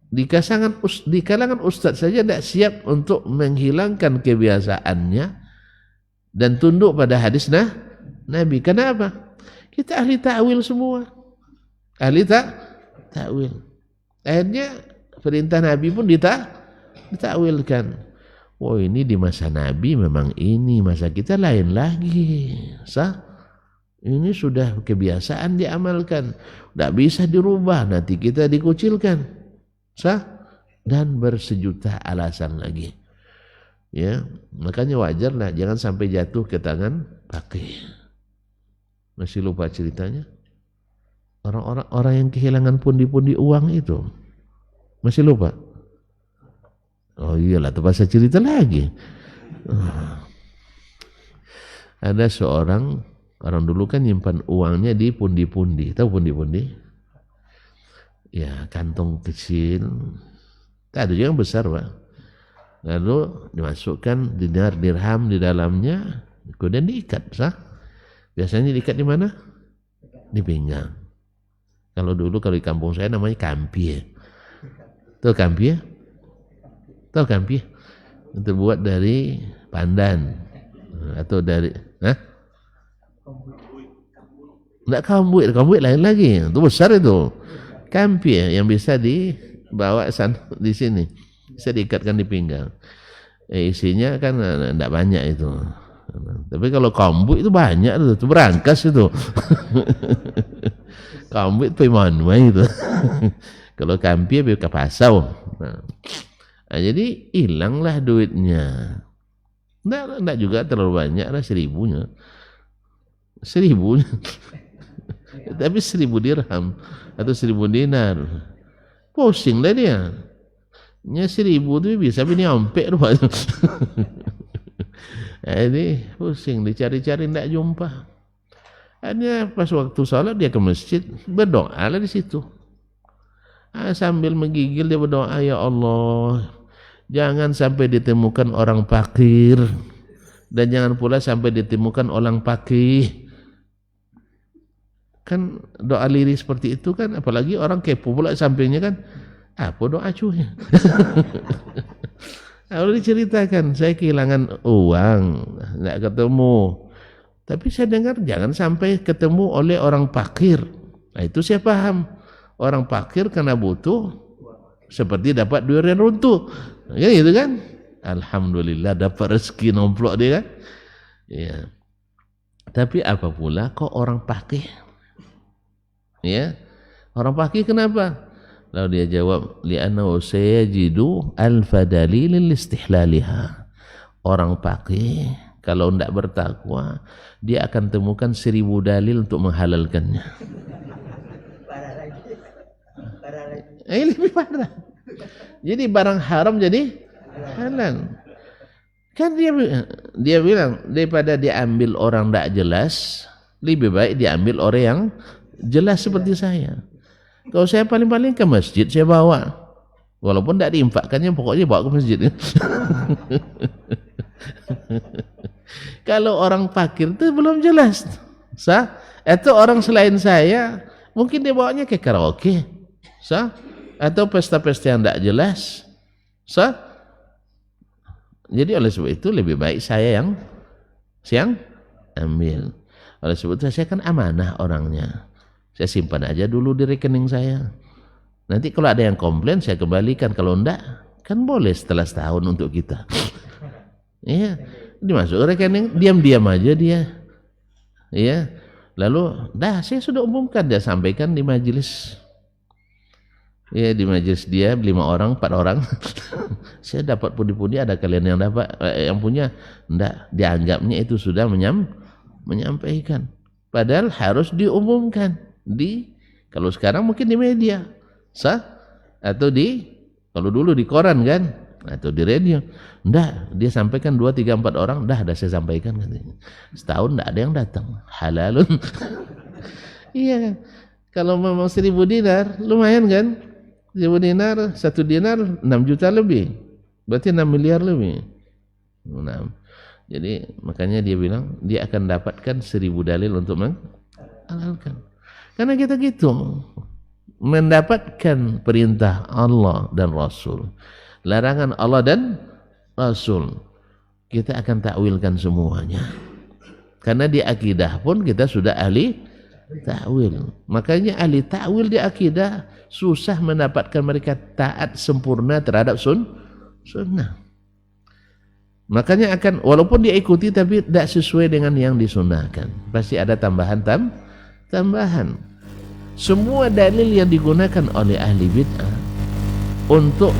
Di kalangan ustadz saja tidak siap untuk menghilangkan kebiasaannya dan tunduk pada hadis Nabi. Kenapa? Kita ahli ta'wil semua. Ahli ta'wil. Akhirnya perintah Nabi pun ditakwilkan. Oh, ini di masa Nabi memang ini, masa kita lain lagi. Ini sudah kebiasaan diamalkan, tidak bisa dirubah, nanti kita dikucilkan. Dan bersejuta alasan lagi. Ya, makanya wajar lah, jangan sampai jatuh ke tangan pakai. Masih lupa ceritanya? Orang yang kehilangan pundi-pundi uang itu, masih lupa? Oh iyalah, terpaksa cerita lagi. Ada orang dulu kan nyimpan uangnya di pundi-pundi. Tahu pundi-pundi? Ya, kantong kecil. Tak ada juga yang besar, Pak. Lalu dimasukkan dinar dirham di dalamnya, kemudian diikat, Biasanya diikat di mana? Di pinggang. Kalau dulu di kampung saya namanya kampie. Tahu kampie? Tahu kampie? Terbuat dari pandan atau dari enggak, kambuit lain lagi. Itu besar itu. Kampie yang bisa dibawa di sini. Bisa diikatkan di pinggang. Isinya kan enggak banyak itu. Tapi kalau kambuit itu banyak itu berangkas itu. Kambuit pemana itu. Kalau kampie ke pasau. Nah, jadi hilanglah duitnya. Enggak juga terlalu banyak lah, 1.000-nya. 1.000-nya. Tapi 1.000 dirham atau 1.000 dinar. Pusing lah dia. Nya 1.000 tu bisa ini ampek tu. Jadi pusing, dicari-cari enggak jumpa. Hanya pas waktu salat dia ke masjid, berdoa lah di situ. Sambil menggigil dia berdoa, ya Allah, jangan sampai ditemukan orang fakir dan jangan pula sampai ditemukan orang pakih. Kan doa lirik seperti itu kan, apalagi orang kepo pula sampingnya kan, apa doa cuy? Lalu diceritakan, saya kehilangan uang, nggak ketemu. Tapi saya dengar jangan sampai ketemu oleh orang fakir. Nah itu saya paham. Orang fakir karena butuh seperti dapat durian runtuh. Ya gitu kan? Alhamdulillah dapat rezeki nomplok dia kan? Ya. Tapi apa pula kok orang fakir? Ya. Orang fakir kenapa? Lalu dia jawab, li'annahu sayajidu alfa dalilin listihlaliha. Orang fakir kalau tidak bertakwa, dia akan temukan 1.000 dalil untuk menghalalkannya. Lebih parah. Jadi barang haram jadi halal. Kan dia bilang daripada diambil orang tidak jelas, lebih baik diambil orang yang jelas seperti saya. Kalau saya paling-paling ke masjid saya bawa, walaupun tidak diinfakkannya, pokoknya bawa ke masjid. Kalau orang fakir itu belum jelas, atau orang selain saya mungkin dia bawanya ke karaoke, atau pesta-pesta yang tidak jelas, Jadi oleh sebab itu lebih baik saya yang ambil. Oleh sebab itu saya kan amanah orangnya. Saya simpan aja dulu di rekening saya. Nanti kalau ada yang komplain saya kembalikan. Kalau enggak, kan boleh setelah setahun untuk kita. Iya, dimasuk ke rekening, diam-diam aja dia. Iya. Lalu, saya sudah umumkan, dia sampaikan di majelis. Ya, di majelis dia 5 orang, 4 orang. Saya dapat pundi-pundi, ada kalian yang dapat, yang punya. Enggak, dianggapnya itu sudah menyampaikan. Padahal harus diumumkan kalau sekarang mungkin di media, atau kalau dulu di koran kan, atau di radio. Enggak, dia sampaikan 2, 3, 4 orang, dah saya sampaikan katanya. Setahun enggak ada yang datang. Halalun. Iya kan? Kalau memang 1.000 dinar, lumayan kan? 1.000 dinar, 1 dinar 6 juta lebih. Berarti 6 miliar lebih. Nah, jadi makanya dia bilang dia akan dapatkan 1000 dalil untuk menghalalkan. Karena kita gitu, mendapatkan perintah Allah dan Rasul, larangan Allah dan Rasul, kita akan takwilkan semuanya. Karena di akidah pun kita sudah ahli takwil. Makanya ahli takwil di akidah susah mendapatkan mereka taat sempurna terhadap sunnah. Makanya akan walaupun dia ikuti tapi tidak sesuai dengan yang disunahkan. Pasti ada tambahan. Semua dalil yang digunakan oleh ahli bid'ah untuk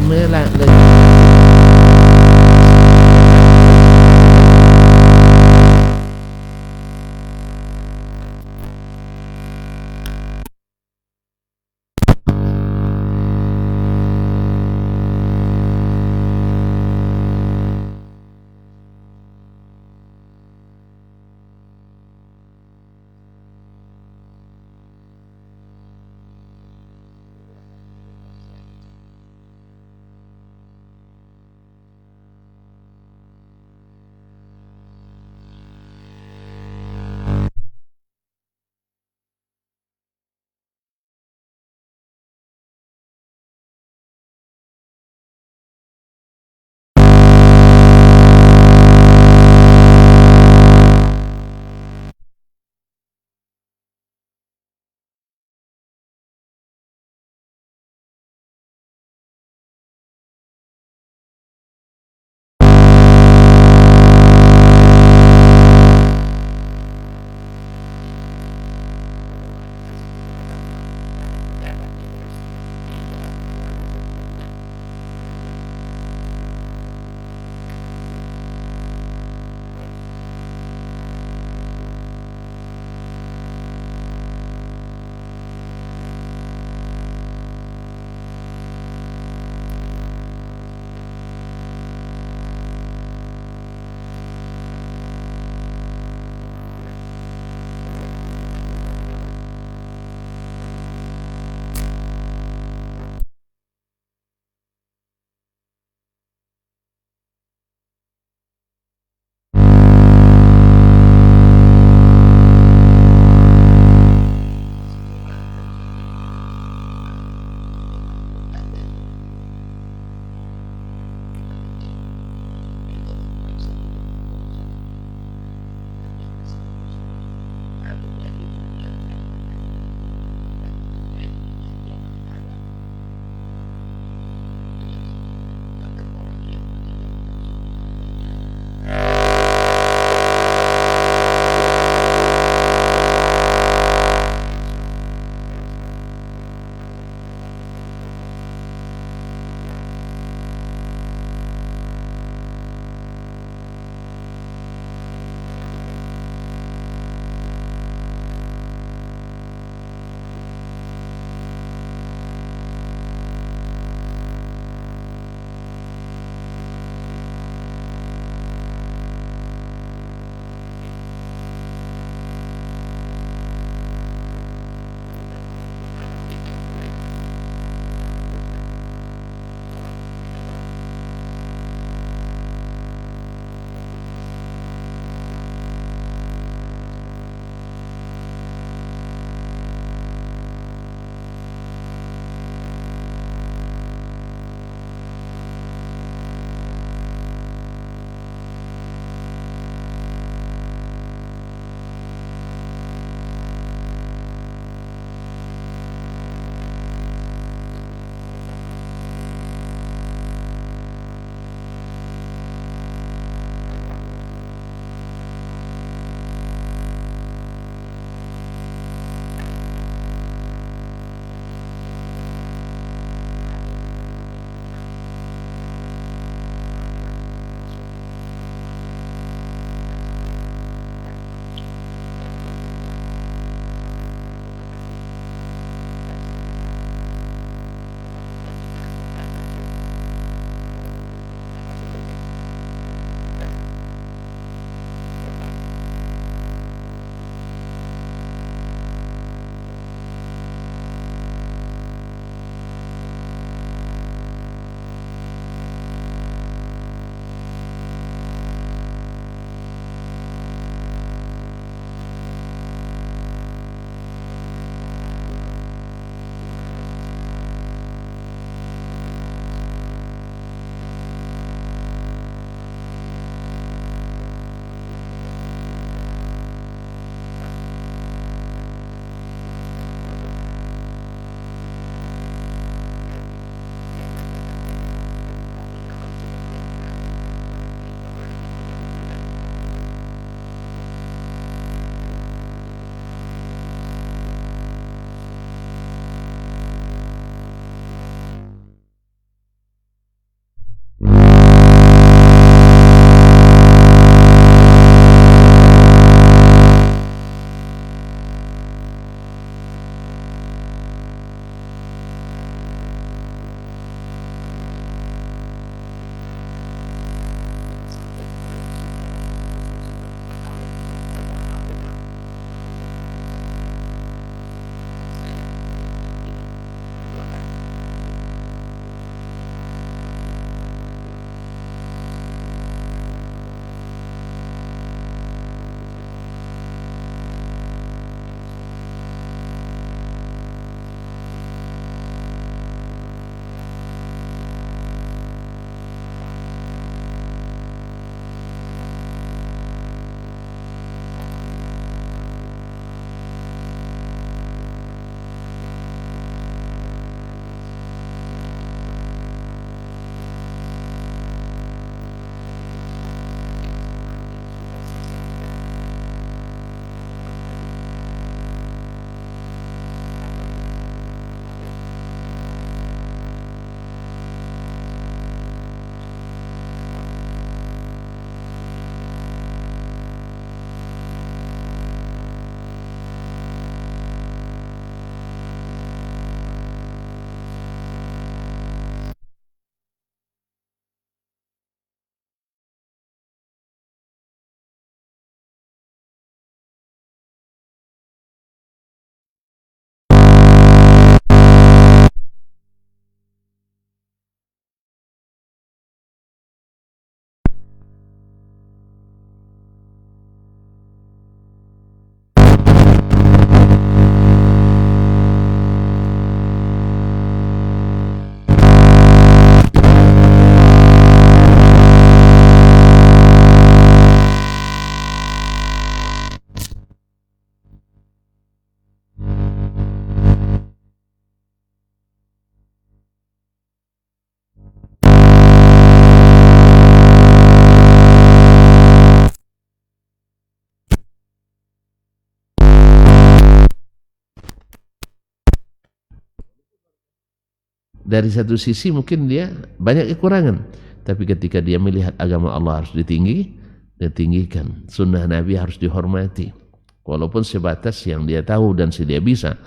Dari satu sisi mungkin dia banyak kekurangan, tapi ketika dia melihat agama Allah harus ditinggikan, sunnah Nabi harus dihormati, walaupun sebatas yang dia tahu dan dia bisa.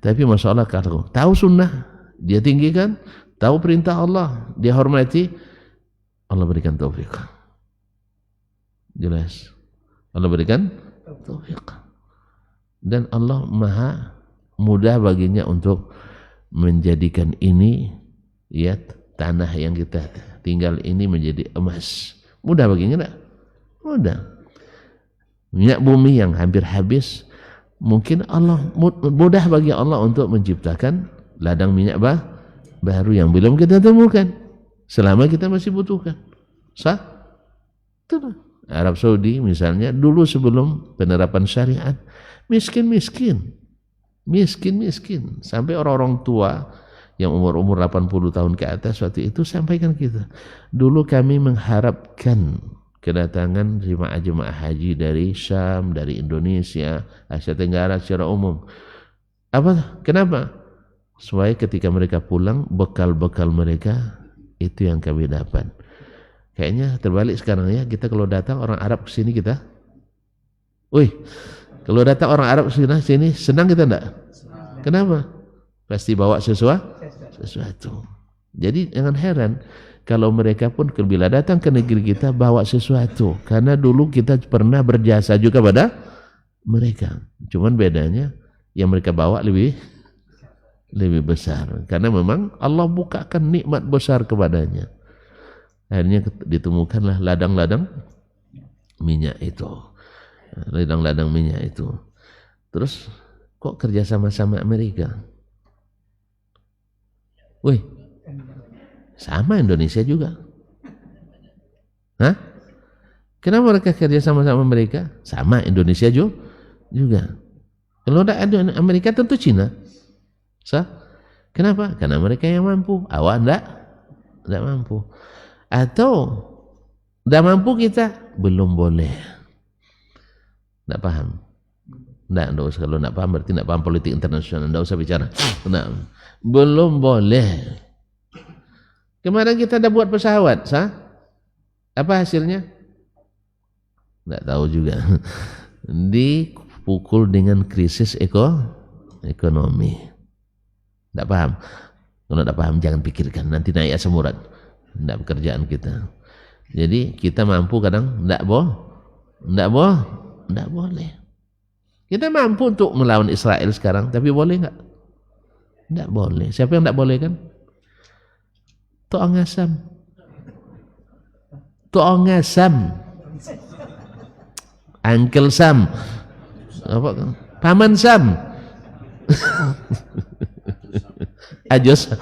Tapi masalah kalau tahu sunnah dia tinggikan, tahu perintah Allah dia hormati, Allah berikan taufik. Jelas, Allah berikan taufik, dan Allah maha mudah baginya untuk menjadikan ini, ya, tanah yang kita tinggal ini menjadi emas. Mudah baginya enggak? Mudah. Minyak bumi yang hampir habis, mungkin Allah mudah bagi Allah untuk menciptakan ladang minyak baru yang belum kita temukan selama kita masih butuhkan. Sah? Itu Arab Saudi misalnya dulu sebelum penerapan syariat miskin sampai orang-orang tua yang umur 80 tahun ke atas waktu itu sampaikan kita, dulu kami mengharapkan kedatangan jemaah haji dari Syam, dari Indonesia, Asia Tenggara secara umum. Kenapa? Supaya ketika mereka pulang, bekal-bekal mereka itu yang kami dapat. Kayaknya terbalik sekarang ya, kita kalau datang orang Arab ke sini kita, kalau datang orang Arab ke sini senang kita enggak? Kenapa? Pasti bawa sesuatu. Jadi jangan heran kalau mereka pun bila datang ke negeri kita bawa sesuatu, karena dulu kita pernah berjasa juga pada mereka. Cuman bedanya yang mereka bawa lebih besar, karena memang Allah bukakan nikmat besar kepadanya. Akhirnya ditemukanlah ladang-ladang minyak itu. Terus kok kerja sama Amerika? Sama Indonesia juga. Kenapa mereka kerja sama mereka? Sama Indonesia juga. Kalau tidak ada Amerika tentu Cina. Kenapa? Karena mereka yang mampu. Awak tidak mampu. Atau tidak mampu kita belum boleh. Tidak paham. Tidak usah. Kalau tidak paham berarti tidak paham politik internasional. Tidak usah bicara. Belum boleh. Kemarin kita dah buat pesawat, apa hasilnya? Tidak tahu juga. Dipukul dengan krisis ekonomi. Tidak paham. Kalau tidak paham jangan pikirkan. Nanti naik asam urat. Tidak pekerjaan kita. Jadi kita mampu kadang tidak boleh. Kita mampu untuk melawan Israel sekarang, tapi boleh enggak? Tidak boleh. Siapa yang tidak boleh kan? To'ong Sam, Uncle Sam, Paman Sam, Ajos.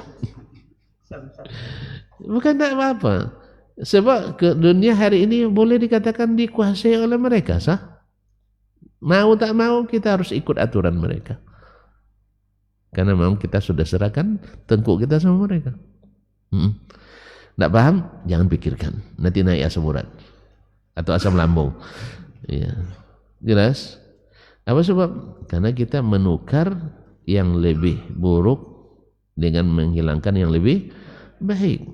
Bukan tak apa-apa. Sebab ke dunia hari ini boleh dikatakan dikuasai oleh mereka, Mau tak mau kita harus ikut aturan mereka. Karena memang kita sudah serahkan tengkuk kita sama mereka. Tidak paham? Jangan pikirkan. Nanti naik asam urat atau asam lambung. Ya. Jelas? Apa sebab? Karena kita menukar yang lebih buruk dengan menghilangkan yang lebih baik.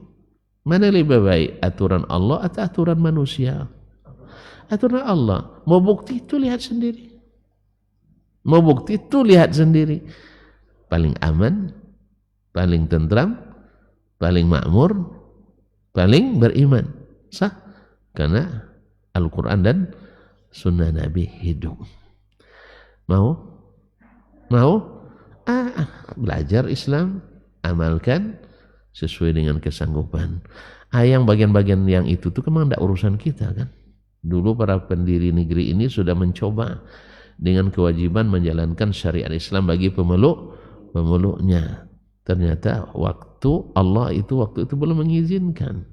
Mana lebih baik? Aturan Allah atau aturan manusia? Aturan Allah. Mau bukti itu lihat sendiri. Paling aman, paling tentram, paling makmur, paling beriman. Karena Al-Quran dan Sunnah Nabi hidup. Mau? Belajar Islam, amalkan sesuai dengan kesanggupan. Yang bagian-bagian yang itu tuh memang tidak urusan kita kan. Dulu para pendiri negeri ini sudah mencoba dengan kewajiban menjalankan syariat Islam bagi pemeluknya. Ternyata Allah itu belum mengizinkan,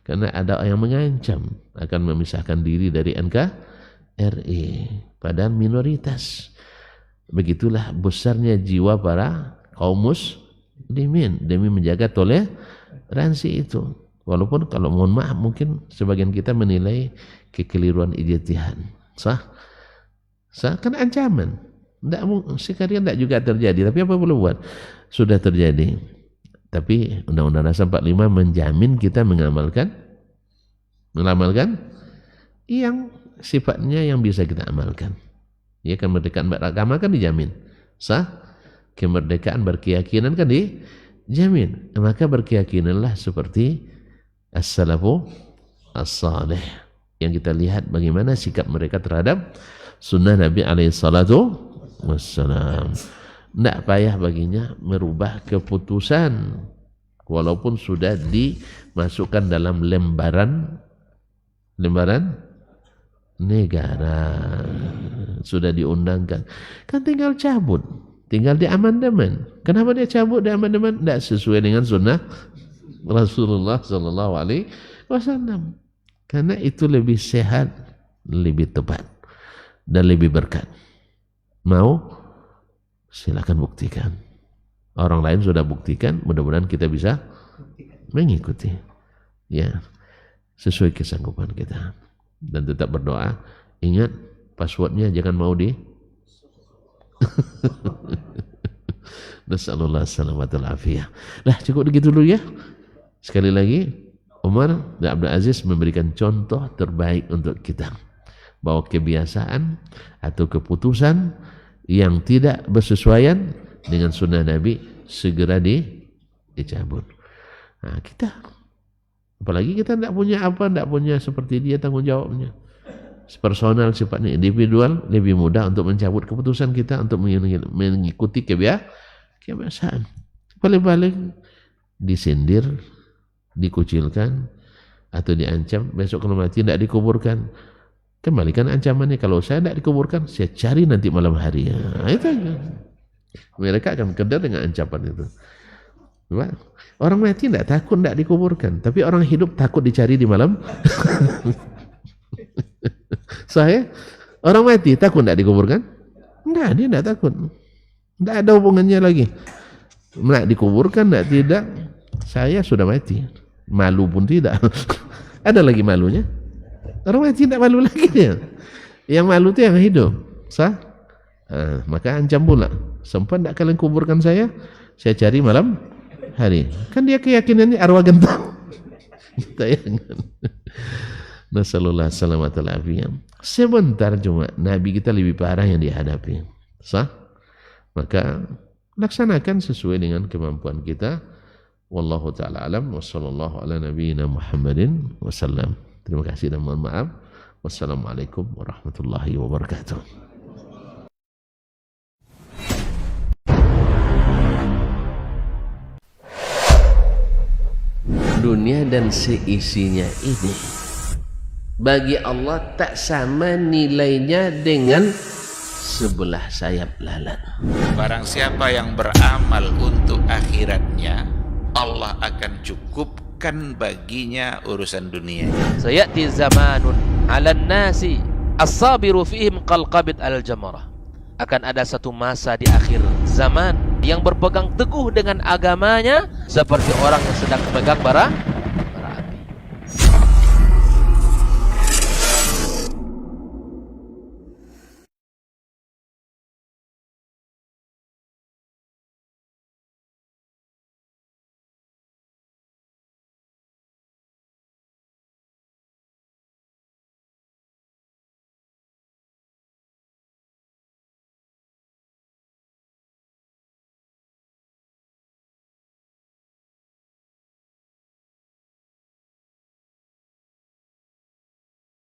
karena ada yang mengancam akan memisahkan diri dari NKRI, padahal minoritas. Begitulah besarnya jiwa para kaum muslimin demi menjaga toleransi itu. Walaupun kalau mohon maaf mungkin sebagian kita menilai kekeliruan ijtihad. Kan ancaman. Sekalian tidak juga terjadi, tapi apa boleh buat? Sudah terjadi. Tapi Undang-Undang Dasar 45 menjamin kita mengamalkan yang sifatnya yang bisa kita amalkan. Ya, kemerdekaan beragama kan dijamin. Sah? Kemerdekaan berkeyakinan kan dijamin. Maka berkeyakinanlah seperti as-salafu as-salih. Yang kita lihat bagaimana sikap mereka terhadap sunnah Nabi alaihissalatu wassalam. Tidak payah baginya merubah keputusan walaupun sudah dimasukkan dalam lembaran negara, sudah diundangkan, kan tinggal cabut, tinggal di amandemen. Kenapa dia cabut di amandemen? Tidak sesuai dengan sunnah Rasulullah Sallallahu Alaihi Wasallam. Karena itu lebih sehat, lebih tepat, dan lebih berkat. Mau? Silakan buktikan. Orang lain sudah buktikan, mudah-mudahan kita bisa mengikuti. Ya, sesuai kesanggupan kita. Dan tetap berdoa. Ingat, passwordnya jangan mau Nasallallahu salamatul afiyah. Lah, cukup begitu dulu ya. Sekali lagi, Umar bin Abdul Aziz memberikan contoh terbaik untuk kita. Bahwa kebiasaan atau keputusan yang tidak bersesuaian dengan sunnah Nabi segera dicabut. Nah, kita apalagi kita tidak punya seperti dia tanggung jawabnya. Personal sifatnya individual, lebih mudah untuk mencabut keputusan kita untuk mengikuti kebiasaan. Balik-balik disindir, dikucilkan atau diancam, besok kalau mati tidak dikuburkan. Kembalikan ancamannya, kalau saya tidak dikuburkan, saya cari nanti malam hari. Nah, itu aja. Mereka akan kedar dengan ancaman itu. Orang mati tidak takut tidak dikuburkan, tapi orang hidup takut dicari di malam. Saya, orang mati takut tidak dikuburkan? Enggak, dia tidak takut. Tidak ada hubungannya lagi. Tidak dikuburkan, tidak. Saya sudah mati. Malu pun tidak. Ada lagi malunya? Orang mati tidak malu lagi dia. Yang malu itu yang hidup. Sah? Maka ancam pula. Sempat tidak kalian kuburkan saya cari malam hari. Kan dia keyakinannya arwah gentong. Tayangan. Nasallallahu salamatul afiyah. Sebentar cuma Nabi kita lebih parah yang dihadapi. Sah? Maka laksanakan sesuai dengan kemampuan kita. Wallahu ta'ala alam wa sallallahu ala nabiyyina Muhammadin wasallam. Terima kasih dan mohon maaf. Wassalamualaikum warahmatullahi wabarakatuh. Dunia dan seisinya ini bagi Allah tak sama nilainya dengan sebelah sayap lalat. Barang siapa yang beramal untuk akhiratnya, Allah akan cukupkan baginya urusan dunia. Sayati zamanun 'alan nasi as-sabiru fihim qalqabit al-jamarah. Akan ada satu masa di akhir zaman yang berpegang teguh dengan agamanya seperti orang yang sedang memegang bara api.